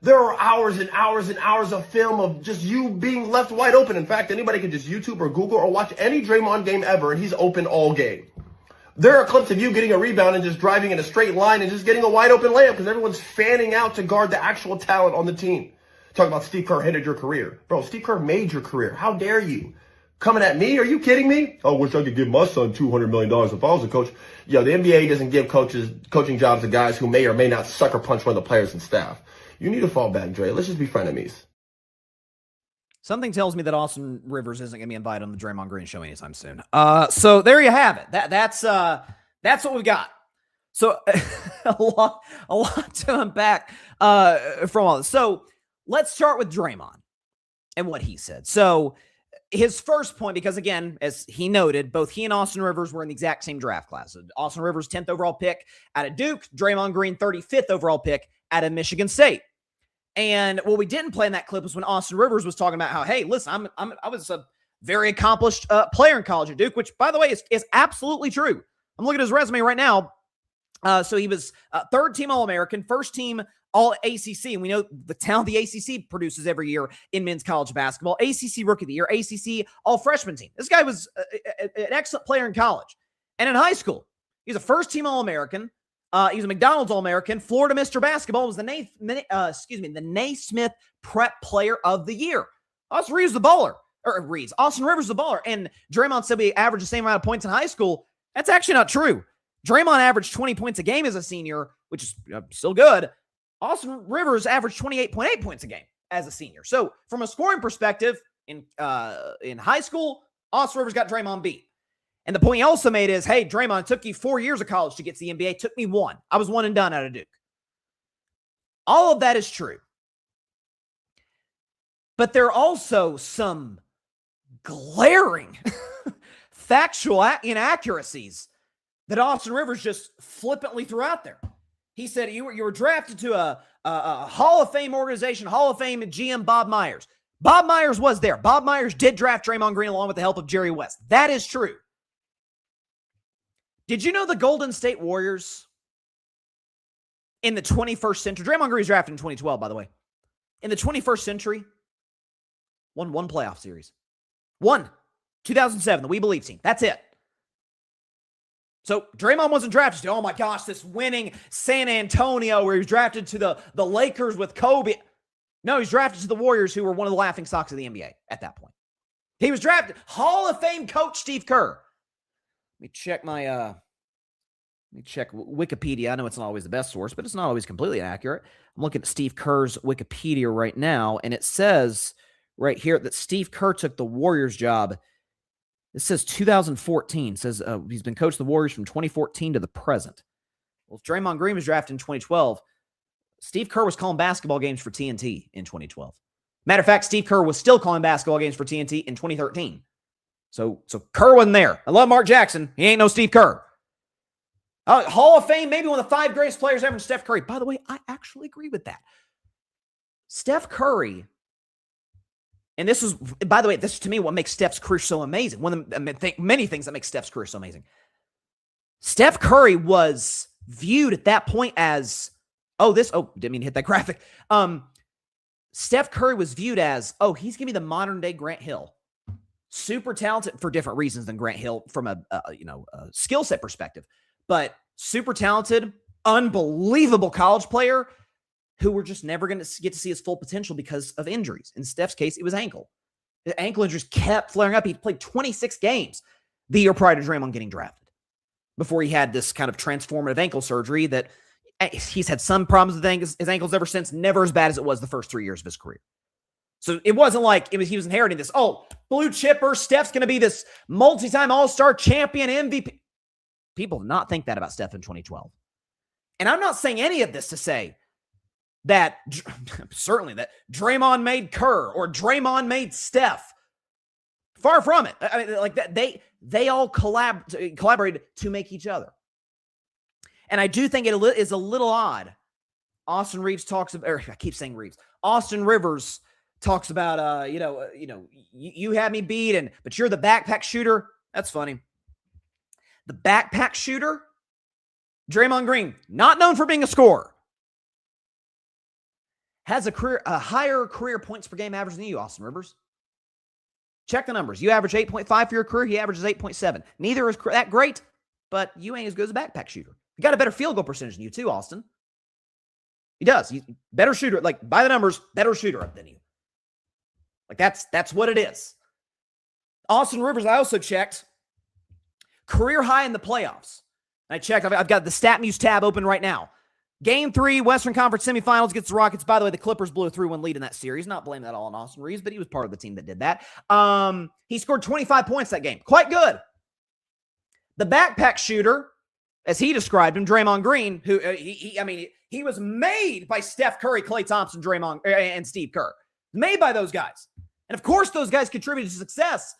There are hours and hours and hours of film of just you being left wide open. In fact, anybody can just YouTube or Google or watch any Draymond game ever, and he's open all game. There are clips of you getting a rebound and just driving in a straight line and just getting a wide open layup because everyone's fanning out to guard the actual talent on the team. Talking about Steve Kerr hindered your career. Bro, Steve Kerr made your career. How dare you? Coming at me? Are you kidding me? I wish I could give my son $200 million if I was a coach. Yo, the NBA doesn't give coaching jobs to guys who may or may not sucker punch one of the players and staff. You need to fall back, Dre. Let's just be frenemies. Something tells me that Austin Rivers isn't going to be invited on the Draymond Green show anytime soon. So there you have it. That's what we've got. So a lot to unpack from all this. So let's start with Draymond and what he said. So his first point, because again, as he noted, both he and Austin Rivers were in the exact same draft class. So Austin Rivers, 10th overall pick out of Duke. Draymond Green, 35th overall pick out of Michigan State. And what we didn't play in that clip was when Austin Rivers was talking about how, hey, listen, I was a very accomplished player in college at Duke, which, by the way, is absolutely true. I'm looking at his resume right now. So he was third team All-American, first team All-ACC, and we know the talent the ACC produces every year in men's college basketball. ACC Rookie of the Year, ACC All-Freshman team. This guy was an excellent player in college. And in high school, he was a first team All-American. He was a McDonald's All-American. Florida Mr. Basketball was the Naismith Prep Player of the Year. Austin Rivers the baller. Austin Rivers the baller. And Draymond said we averaged the same amount of points in high school. That's actually not true. Draymond averaged 20 points a game as a senior, which is still good. Austin Rivers averaged 28.8 points a game as a senior. So from a scoring perspective, in high school, Austin Rivers got Draymond beat. And the point he also made is, hey, Draymond, it took you 4 years of college to get to the NBA. It took me 1. I was 1 and done out of Duke. All of that is true. But there are also some glaring factual inaccuracies that Austin Rivers just flippantly threw out there. He said you were drafted to a Hall of Fame organization, Hall of Fame GM Bob Myers. Bob Myers was there. Bob Myers did draft Draymond Green along with the help of Jerry West. That is true. Did you know the Golden State Warriors in the 21st century, Draymond Green was drafted in 2012, by the way, in the 21st century, won 1 playoff series. 2007, the We Believe team. That's it. So Draymond wasn't drafted to, oh my gosh, this winning San Antonio where he was drafted to the Lakers with Kobe. No, he's drafted to the Warriors, who were one of the laughing stocks of the NBA at that point. He was drafted. Hall of Fame coach Steve Kerr. Let me check Wikipedia. I know it's not always the best source, but it's not always completely accurate. I'm looking at Steve Kerr's Wikipedia right now, and it says right here that Steve Kerr took the Warriors job. It says 2014. It says he's been coaching the Warriors from 2014 to the present. Well, if Draymond Green was drafted in 2012, Steve Kerr was calling basketball games for TNT in 2012. Matter of fact, Steve Kerr was still calling basketball games for TNT in 2013. So Kerr wasn't there. I love Mark Jackson. He ain't no Steve Kerr. Hall of Fame, maybe one of the 5 greatest players ever, Steph Curry. By the way, I actually agree with that. Steph Curry, and this is, by the way, this is to me what makes Steph's career so amazing. One of the many things that make Steph's career so amazing. Steph Curry was viewed at that point as, didn't mean to hit that graphic. Steph Curry was viewed as, he's going to be the modern day Grant Hill. Super talented for different reasons than Grant Hill from a skill set perspective, but super talented, unbelievable college player who we're just never going to get to see his full potential because of injuries. In Steph's case, it was ankle. The ankle injuries kept flaring up. He played 26 games the year prior to Draymond getting drafted before he had this kind of transformative ankle surgery that he's had some problems with his ankles ever since, never as bad as it was the first 3 years of his career. So it wasn't like he was inheriting this, blue chipper, Steph's going to be this multi-time all-star champion MVP. People did not think that about Steph in 2012. And I'm not saying any of this to say that, certainly, that Draymond made Kerr or Draymond made Steph. Far from it. I mean, like that, they all collaborated to make each other. And I do think it is a little odd Austin Reeves talks about, or I keep saying Reeves. Austin Rivers talks about, you had me beat, but you're the backpack shooter. That's funny. The backpack shooter, Draymond Green, not known for being a scorer, has a higher career points per game average than you, Austin Rivers. Check the numbers. You average 8.5 for your career. He averages 8.7. Neither is that great, but you ain't as good as a backpack shooter. You got a better field goal percentage than you too, Austin. He does. Better shooter, like by the numbers, better shooter up than you. Like that's what it is. Austin Rivers, I also checked, career high in the playoffs. I checked, I've got the StatMuse tab open right now. Game 3, Western Conference semifinals gets the Rockets. By the way, the Clippers blew a 3-1 lead in that series. Not blaming that all on Austin Reeves, but he was part of the team that did that. He scored 25 points that game. Quite good. The backpack shooter, as he described him, Draymond Green, who he was made by Steph Curry, Klay Thompson, Draymond, and Steve Kerr. Made by those guys. And of course, those guys contributed to success.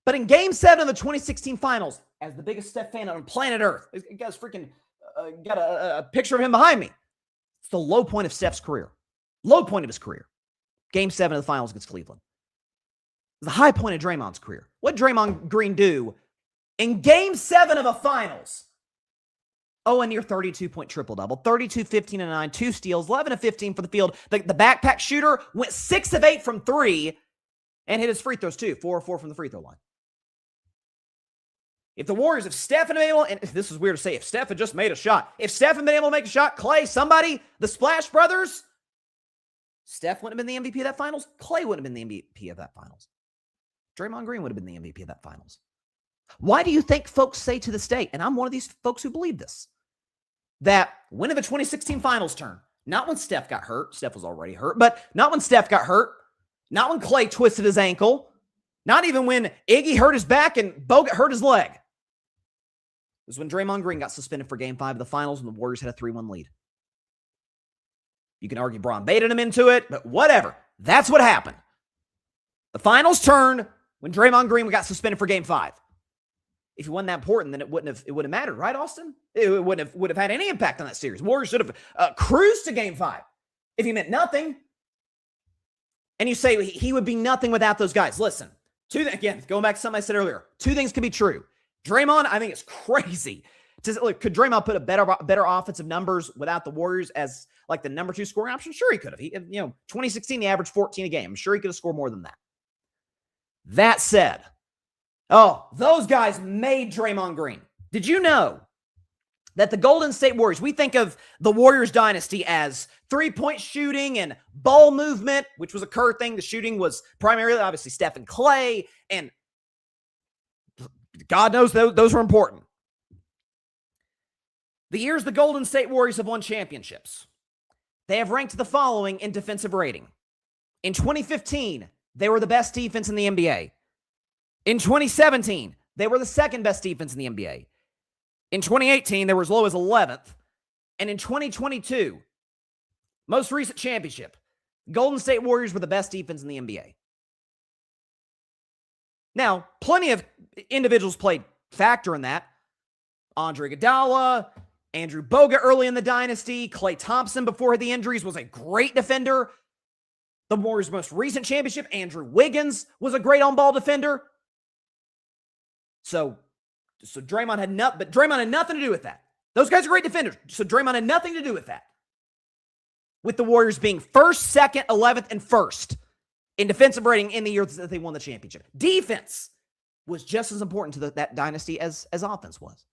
But in Game 7 of the 2016 Finals, as the biggest Steph fan on planet Earth, you guys freaking got a picture of him behind me. It's the low point of Steph's career. Low point of his career. Game 7 of the Finals against Cleveland. It's the high point of Draymond's career. What did Draymond Green do in Game 7 of a Finals? Oh, a near 32-point triple-double. 32, 15, and 9. 2 steals. 11 of 15 for the field. The backpack shooter went 6 of 8 from 3 and hit his free throws too. 4 of 4 from the free throw line. If the Warriors, if Steph had been able, and this is weird to say, if Steph had just made a shot, if Steph had been able to make a shot, Klay, somebody, the Splash Brothers, Steph wouldn't have been the MVP of that Finals. Klay wouldn't have been the MVP of that Finals. Draymond Green would have been the MVP of that Finals. Why do you think folks say to this day, and I'm one of these folks who believe this, that when did the 2016 Finals turn? Not when Steph got hurt. Steph was already hurt, but not when Steph got hurt. Not when Klay twisted his ankle. Not even when Iggy hurt his back and Bogut hurt his leg. It was when Draymond Green got suspended for Game 5 of the Finals and the Warriors had a 3-1 lead. You can argue Braun baited him into it, but whatever. That's what happened. The Finals turned when Draymond Green got suspended for Game 5. If he wasn't that important, then it wouldn't have mattered, right, Austin? It would have had any impact on that series. Warriors should have cruised to Game 5 if he meant nothing. And you say he would be nothing without those guys. Listen, again, going back to something I said earlier, 2 things can be true. Draymond, I think it's crazy. Could Draymond put a better offensive numbers without the Warriors as like the number 2 scoring option? Sure, he could have. 2016, he averaged 14 a game. I'm sure he could have scored more than that. That said, those guys made Draymond Green. Did you know that the Golden State Warriors, we think of the Warriors dynasty as 3-point shooting and ball movement, which was a Kerr thing. The shooting was primarily, obviously, Steph and Klay, and God knows those were important. The years the Golden State Warriors have won championships, they have ranked the following in defensive rating. In 2015, they were the best defense in the NBA. In 2017, they were the second best defense in the NBA. In 2018, they were as low as 11th. And in 2022, most recent championship, Golden State Warriors were the best defense in the NBA. Now, plenty of individuals played factor in that. Andre Iguodala, Andrew Bogut early in the dynasty, Klay Thompson before the injuries was a great defender. The Warriors' most recent championship, Andrew Wiggins was a great on-ball defender. So Draymond had nothing to do with that. Those guys are great defenders. So Draymond had nothing to do with that. With the Warriors being 1st, 2nd, 11th, and 1st in defensive rating in the year that they won the championship. Defense was just as important to that dynasty as offense was.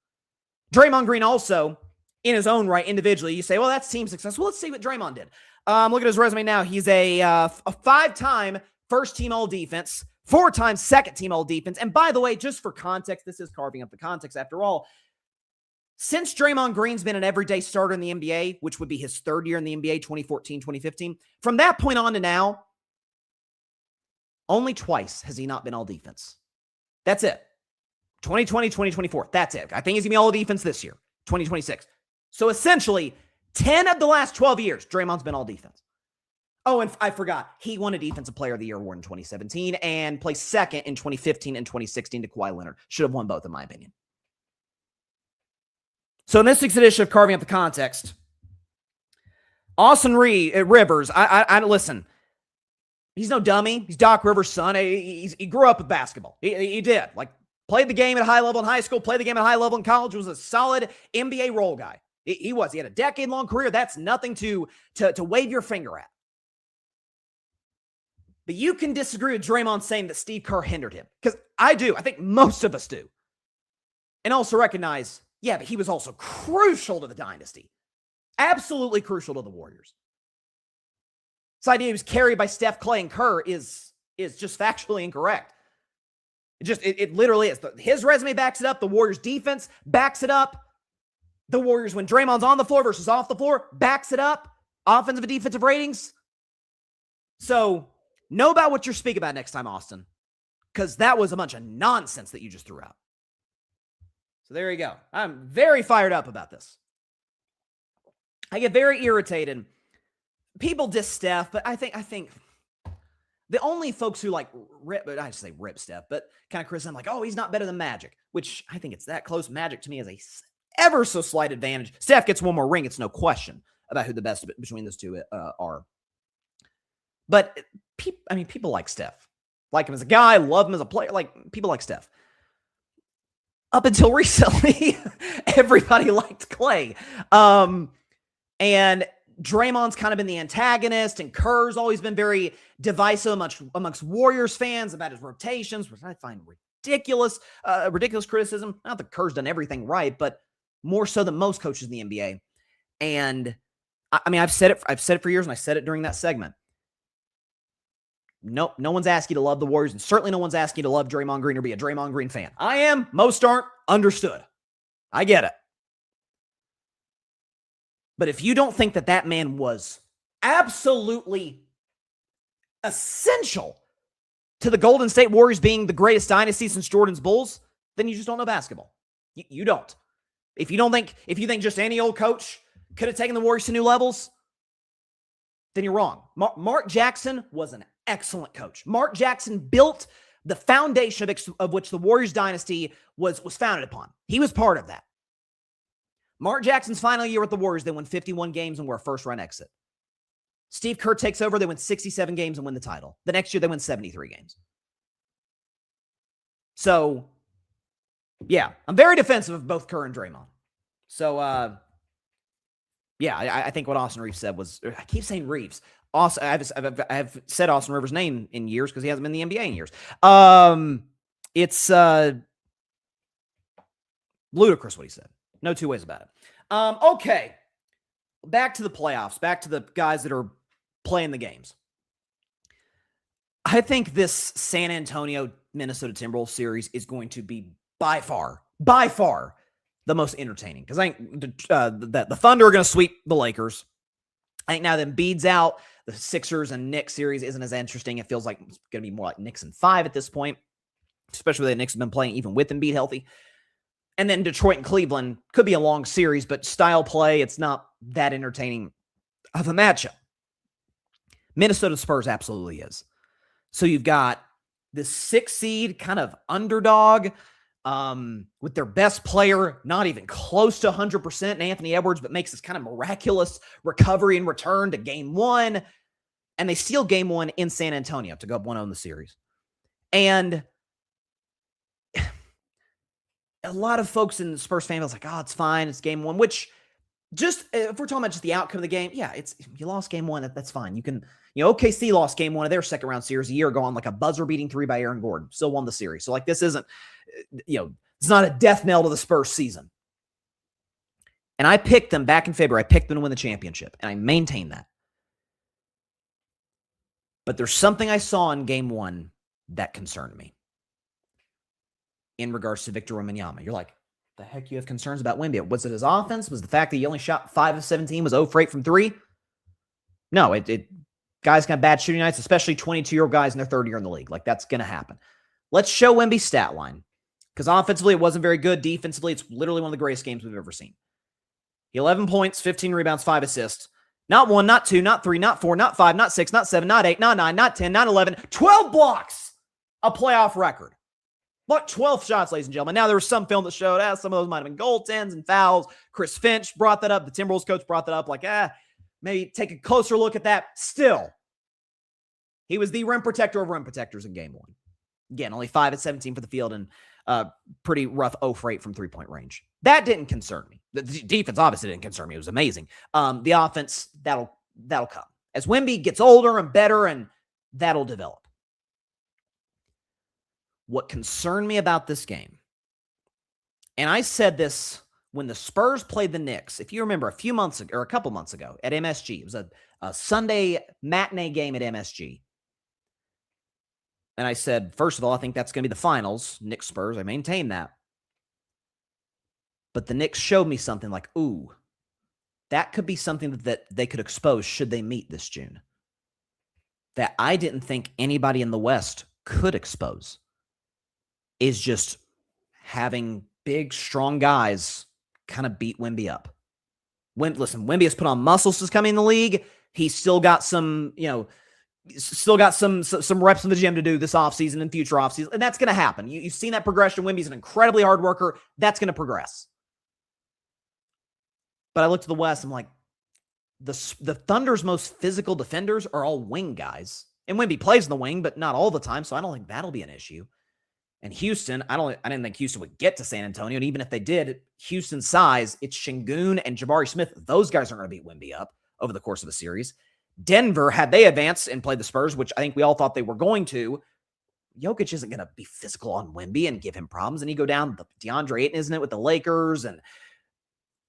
Draymond Green also, in his own right, individually, you say, well, that's team success. Well, let's see what Draymond did. Look at his resume now. He's a 5-time first-team all-defense, 4-time second-team all-defense. And by the way, just for context, this is carving up the context after all. Since Draymond Green's been an everyday starter in the NBA, which would be his 3rd year in the NBA, 2014, 2015, from that point on to now, only twice has he not been all-defense. That's it. 2020, 2024. That's it. I think he's going to be all-defense this year, 2026. So essentially, 10 of the last 12 years, Draymond's been all-defense. Oh, and I forgot. He won a Defensive Player of the Year award in 2017 and placed 2nd in 2015 and 2016 to Kawhi Leonard. Should have won both, in my opinion. So in this week's edition of Carving Up the Context, Austin Rivers, I listen. He's no dummy. He's Doc Rivers' son. He grew up with basketball. He did. Like, played the game at a high level in high school, played the game at a high level in college, was a solid NBA role guy. He was. He had a decade-long career. That's nothing to wave your finger at. But you can disagree with Draymond saying that Steve Kerr hindered him. Because I do. I think most of us do. And also recognize, yeah, but he was also crucial to the dynasty. Absolutely crucial to the Warriors. This idea he was carried by Steph, Clay, and Kerr is just factually incorrect. It literally is. His resume backs it up. The Warriors' defense backs it up. The Warriors, when Draymond's on the floor versus off the floor, backs it up. Offensive and defensive ratings. So, know about what you're speaking about next time, Austin. Because that was a bunch of nonsense that you just threw out. So there you go. I'm very fired up about this. I get very irritated. People diss Steph, but I think the only folks who like I just say rip Steph, but kind of criticize him like, oh, he's not better than Magic, which I think it's that close. Magic to me is a ever so slight advantage. Steph gets one more ring. It's no question about who the best between those two are. But people like Steph, like him as a guy, love him as a player. Like, people like Steph. Up until recently, everybody liked Clay. And Draymond's kind of been the antagonist, and Kerr's always been very divisive amongst Warriors fans about his rotations, which I find ridiculous criticism. Not that Kerr's done everything right, but more so than most coaches in the NBA. And I mean, I've said it for years, and I said it during that segment. Nope, no one's asking you to love the Warriors, and certainly no one's asking you to love Draymond Green or be a Draymond Green fan. I am. Most aren't. Understood. I get it. But if you don't think that man was absolutely essential to the Golden State Warriors being the greatest dynasty since Jordan's Bulls, then you just don't know basketball. You don't. If you think just any old coach could have taken the Warriors to new levels, then you're wrong. Mark Jackson was an excellent coach. Mark Jackson built the foundation of which the Warriors dynasty was founded upon. He was part of that. Mark Jackson's final year with the Warriors, they won 51 games and were a first-round exit. Steve Kerr takes over, they win 67 games and win the title. The next year, they win 73 games. So, yeah, I'm very defensive of both Kerr and Draymond. So, yeah, I think what Austin Reeves said was, I keep saying Reeves. I've said Austin Rivers' name in years because he hasn't been in the NBA in years. It's ludicrous what he said. No two ways about it. Okay. Back to the playoffs. Back to the guys that are playing the games. I think this San Antonio-Minnesota Timberwolves series is going to be by far the most entertaining. Because I think the Thunder are going to sweep the Lakers. I think now that Embiid's out, the Sixers and Knicks series isn't as interesting. It feels like it's going to be more like Knicks and 5 at this point, especially the Knicks have been playing even with Embiid healthy. And then Detroit and Cleveland could be a long series, but style play, it's not that entertaining of a matchup. Minnesota Spurs absolutely is. So you've got this 6 seed kind of underdog with their best player not even close to 100% in Anthony Edwards, but makes this kind of miraculous recovery and return to game 1. And they steal game 1 in San Antonio to go up 1-0 in the series. And a lot of folks in the Spurs fan was like, oh, it's fine. It's game 1, which just, if we're talking about just the outcome of the game, yeah, you lost game 1. That's fine. You can, OKC lost game 1 of their second round series a year ago on like a buzzer beating 3 by Aaron Gordon. Still won the series. So like, this isn't, it's not a death knell to the Spurs season. And I picked them back in February. I picked them to win the championship, and I maintain that. But there's something I saw in game 1 that concerned me in regards to Victor Wembanyama. You're like, the heck you have concerns about Wemby? Was it his offense? Was the fact that he only shot 5 of 17, was 0 for 8 from 3? No, guys got bad shooting nights, especially 22-year-old guys in their third year in the league. Like, that's going to happen. Let's show Wemby's stat line. Because offensively, it wasn't very good. Defensively, it's literally one of the greatest games we've ever seen. 11 points, 15 rebounds, 5 assists. Not 1, not 2, not 3, not 4, not 5, not 6, not 7, not 8, not 9, not 10, not 11. 12 blocks! A playoff record. Blocked 12 shots, ladies and gentlemen. Now, there was some film that showed some of those might have been goaltends and fouls. Chris Finch brought that up. The Timberwolves coach brought that up. Like, maybe take a closer look at that. Still, he was the rim protector of rim protectors in game 1. Again, only 5 at 17 for the field and pretty rough 0 for 8 from three-point range. That didn't concern me. The defense obviously didn't concern me. It was amazing. The offense, that'll come. As Wemby gets older and better, and that'll develop. What concerned me about this game, and I said this when the Spurs played the Knicks, if you remember a couple months ago at MSG, it was a Sunday matinee game at MSG. And I said, first of all, I think that's going to be the finals, Knicks Spurs. I maintain that. But the Knicks showed me something like, ooh, that could be something that they could expose should they meet this June. That I didn't think anybody in the West could expose. Is just having big, strong guys kind of beat Wemby up. Listen, Wemby has put on muscle since coming in the league. He's still got some reps in the gym to do this offseason and future offseason, and that's going to happen. You've seen that progression. Wemby's an incredibly hard worker. That's going to progress. But I looked to the West, I'm like, the Thunder's most physical defenders are all wing guys. And Wemby plays in the wing, but not all the time, so I don't think that'll be an issue. And Houston, I didn't think Houston would get to San Antonio. And even if they did, Houston's size, it's Şengün and Jabari Smith. Those guys aren't going to beat Wemby up over the course of the series. Denver, had they advanced and played the Spurs, which I think we all thought they were going to, Jokic isn't going to be physical on Wemby and give him problems. And you go down the DeAndre Ayton, isn't it, with the Lakers? And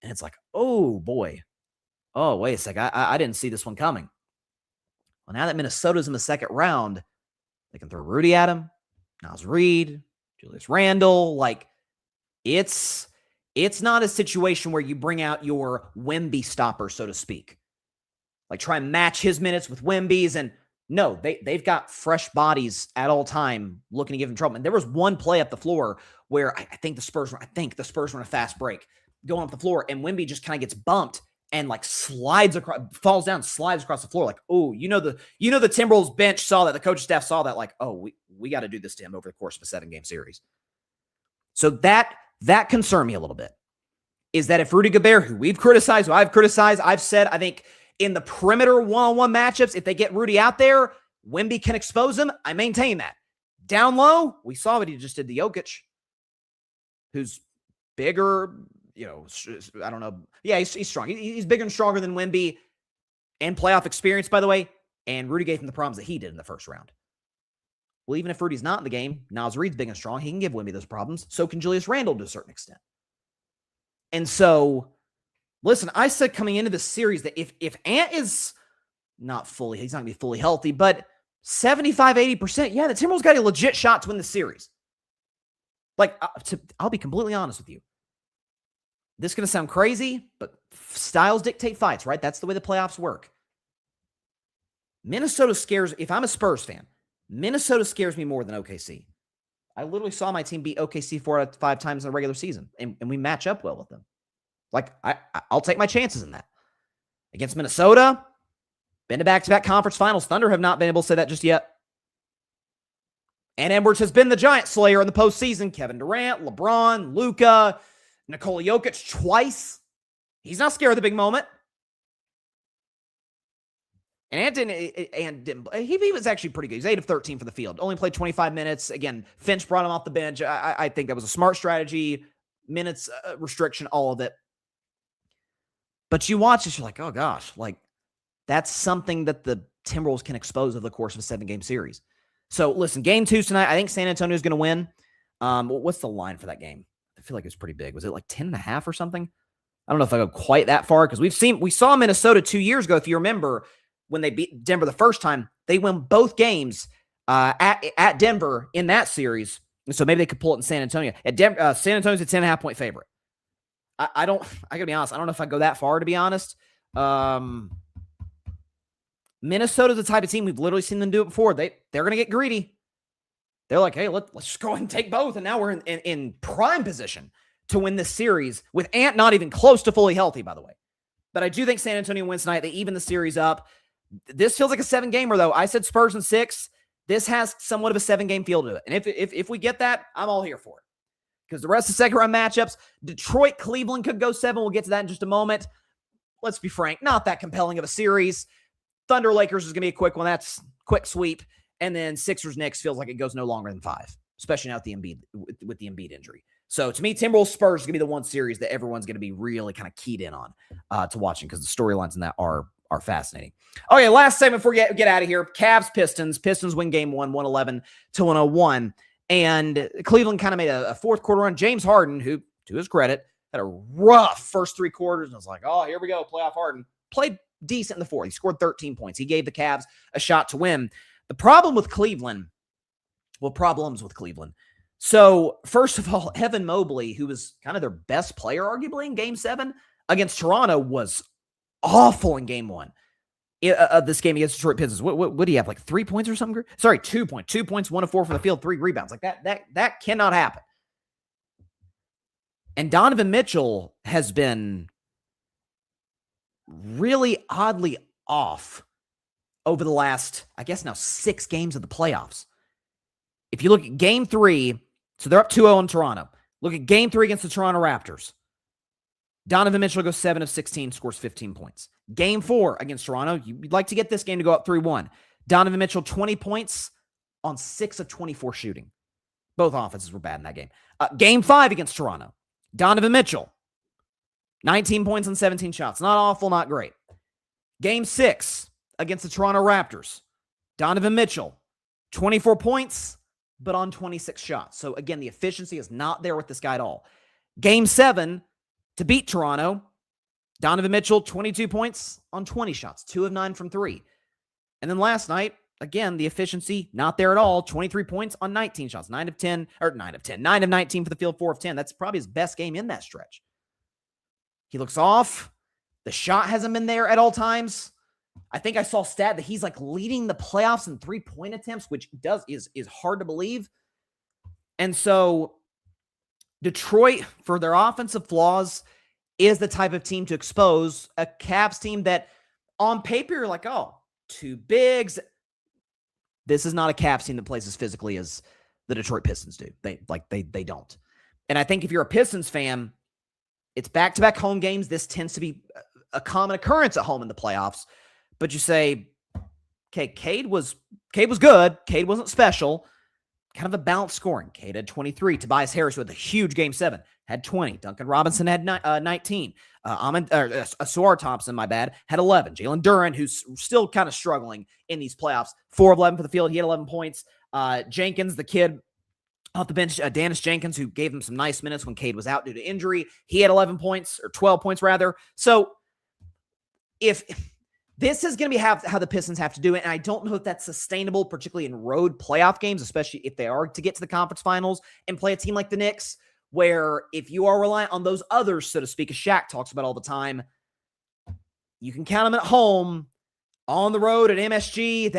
it's like, oh, boy. Oh, wait a sec. I didn't see this one coming. Well, now that Minnesota's in the second round, they can throw Rudy at him. Naz Reid, Julius Randle, like it's not a situation where you bring out your Wemby stopper, so to speak. Like try and match his minutes with Wemby's, and no, they've got fresh bodies at all time looking to give him trouble. And there was one play up the floor where I think the Spurs were on a fast break going up the floor, and Wemby just kind of gets bumped and like falls down, slides across the floor. Like, oh, the Timberwolves bench saw that, the coaching staff saw that, like, oh, we got to do this to him over the course of a 7-game series. So that concerned me a little bit. Is that if Rudy Gobert, who I've said, I think in the perimeter one-on-one matchups, if they get Rudy out there, Wemby can expose him. I maintain that. Down low, we saw what he just did to Jokic, who's bigger. I don't know. Yeah, he's strong. He's bigger and stronger than Wemby, and playoff experience, by the way. And Rudy gave him the problems that he did in the first round. Well, even if Rudy's not in the game, Naz Reid's big and strong. He can give Wemby those problems. So can Julius Randle to a certain extent. And so, listen, I said coming into this series that if Ant is not fully, he's not going to be fully healthy, but 75, 80%, yeah, the Timberwolves got a legit shot to win the series. Like, I'll be completely honest with you. This is going to sound crazy, but styles dictate fights, right? That's the way the playoffs work. Minnesota scares, if I'm a Spurs fan, Minnesota scares me more than OKC. I literally saw my team beat OKC 4 out of 5 times in the regular season, and we match up well with them. Like, I'll take my chances in that. Against Minnesota, been to back-to-back conference finals. Thunder have not been able to say that just yet. And Edwards has been the giant slayer in the postseason. Kevin Durant, LeBron, Luka, Nikola Jokic twice. He's not scared of the big moment. And he was actually pretty good. He's 8 of 13 for the field. Only played 25 minutes. Again, Finch brought him off the bench. I think that was a smart strategy. Minutes restriction, all of it. But you watch this, you're like, oh gosh, like that's something that the Timberwolves can expose over the course of a 7-game series. So listen, game 2 tonight, I think San Antonio is going to win. What's the line for that game? I feel like it was pretty big. Was it like 10.5 or something? I don't know if I go quite that far because we saw Minnesota 2 years ago. If you remember, when they beat Denver the first time, they won both games at Denver in that series. And so maybe they could pull it in San Antonio. San Antonio's a 10.5-point favorite. I gotta be honest. I don't know if I go that far, to be honest. Minnesota's the type of team we've literally seen them do it before. They're going to get greedy. They're like, hey, let's just go ahead and take both. And now we're in prime position to win this series with Ant not even close to fully healthy, by the way. But I do think San Antonio wins tonight. They even the series up. This feels like a 7-gamer, though. I said Spurs in 6. This has somewhat of a 7-game feel to it. And if we get that, I'm all here for it. Because the rest of the second-round matchups, Detroit, Cleveland could go 7. We'll get to that in just a moment. let's be frank, not that compelling of a series. Thunder Lakers is going to be a quick one. That's quick sweep. And then Sixers Knicks feels like it goes no longer than 5, especially now with the Embiid injury. So to me, Timberwolves Spurs is going to be the one series that everyone's going to be really kind of keyed in on to watching, because the storylines in that are fascinating. Okay, last segment before we get out of here. Cavs Pistons. Pistons win game 1, 111-101. And Cleveland kind of made a fourth quarter run. James Harden, who, to his credit, had a rough first 3 quarters. And I was like, oh, here we go, playoff Harden. Played decent in the fourth. He scored 13 points. He gave the Cavs a shot to win. The problem with Cleveland, problems with Cleveland. So, first of all, Evan Mobley, who was kind of their best player, arguably, in Game 7 against Toronto, was awful in Game 1 of this game against Detroit Pistons. What do you have, like 3 points or something? Sorry, 2 points. 2 points, 1 of 4 from the field, 3 rebounds. Like that cannot happen. And Donovan Mitchell has been really oddly off over the last, I guess now, 6 games of the playoffs. If you look at Game 3, so they're up 2-0 in Toronto. Look at Game 3 against the Toronto Raptors. Donovan Mitchell goes 7 of 16, scores 15 points. Game 4 against Toronto, you'd like to get this game to go up 3-1. Donovan Mitchell, 20 points on 6 of 24 shooting. Both offenses were bad in that game. Game 5 against Toronto. Donovan Mitchell, 19 points on 17 shots. Not awful, not great. Game 6 against the Toronto Raptors. Donovan Mitchell, 24 points, but on 26 shots. So again, the efficiency is not there with this guy at all. Game 7 to beat Toronto. Donovan Mitchell, 22 points on 20 shots, 2 of 9 from 3. And then last night, again, the efficiency not there at all. 23 points on 19 shots, 9 of 19 for the field, 4 of 10. That's probably his best game in that stretch. He looks off. The shot hasn't been there at all times. I think I saw a stat that he's like leading the playoffs in 3-point attempts, which is hard to believe. And so Detroit, for their offensive flaws, is the type of team to expose a Cavs team that on paper you're like, oh, 2 bigs. This is not a Cavs team that plays as physically as the Detroit Pistons do. They don't. And I think if you're a Pistons fan, it's back-to-back home games. This tends to be a common occurrence at home in the playoffs. But you say, okay, Cade was good. Cade wasn't special. Kind of a balanced scoring. Cade had 23. Tobias Harris, who had a huge Game 7, had 20. Duncan Robinson had 19. Suar Thompson, had 11. Jalen Duren, who's still kind of struggling in these playoffs, 4 of 11 for the field. He had 11 points. Jenkins, the kid off the bench, Dennis Jenkins, who gave him some nice minutes when Cade was out due to injury. He had 11 points, or 12 points rather. So if this is going to be how the Pistons have to do it, and I don't know if that's sustainable, particularly in road playoff games, especially if they are to get to the conference finals and play a team like the Knicks, where if you are reliant on those others, so to speak, as Shaq talks about all the time, you can count them at home. On the road at MSG,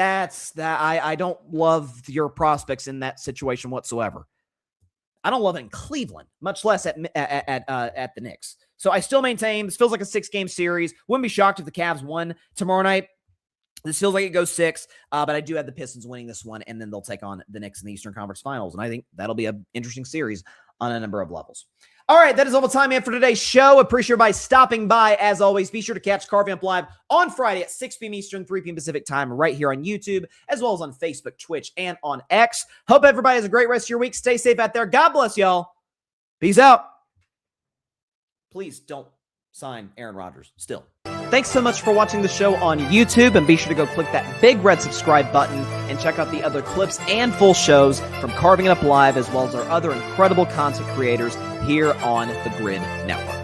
I don't love your prospects in that situation whatsoever. I don't love it in Cleveland, much less at the Knicks. So I still maintain this feels like a 6-game series. Wouldn't be shocked if the Cavs won tomorrow night. This feels like it goes 6, but I do have the Pistons winning this one, and then they'll take on the Knicks in the Eastern Conference Finals. And I think that'll be an interesting series on a number of levels. All right, that is all the time we have for today's show. Appreciate everybody stopping by. As always, be sure to catch Carving Up Live on Friday at 6 p.m. Eastern, 3 p.m. Pacific time right here on YouTube, as well as on Facebook, Twitch, and on X. Hope everybody has a great rest of your week. Stay safe out there. God bless y'all. Peace out. Please don't sign Aaron Rodgers still. Thanks so much for watching the show on YouTube, and be sure to go click that big red subscribe button and check out the other clips and full shows from Carving It Up Live, as well as our other incredible content creators here on the Grid Network.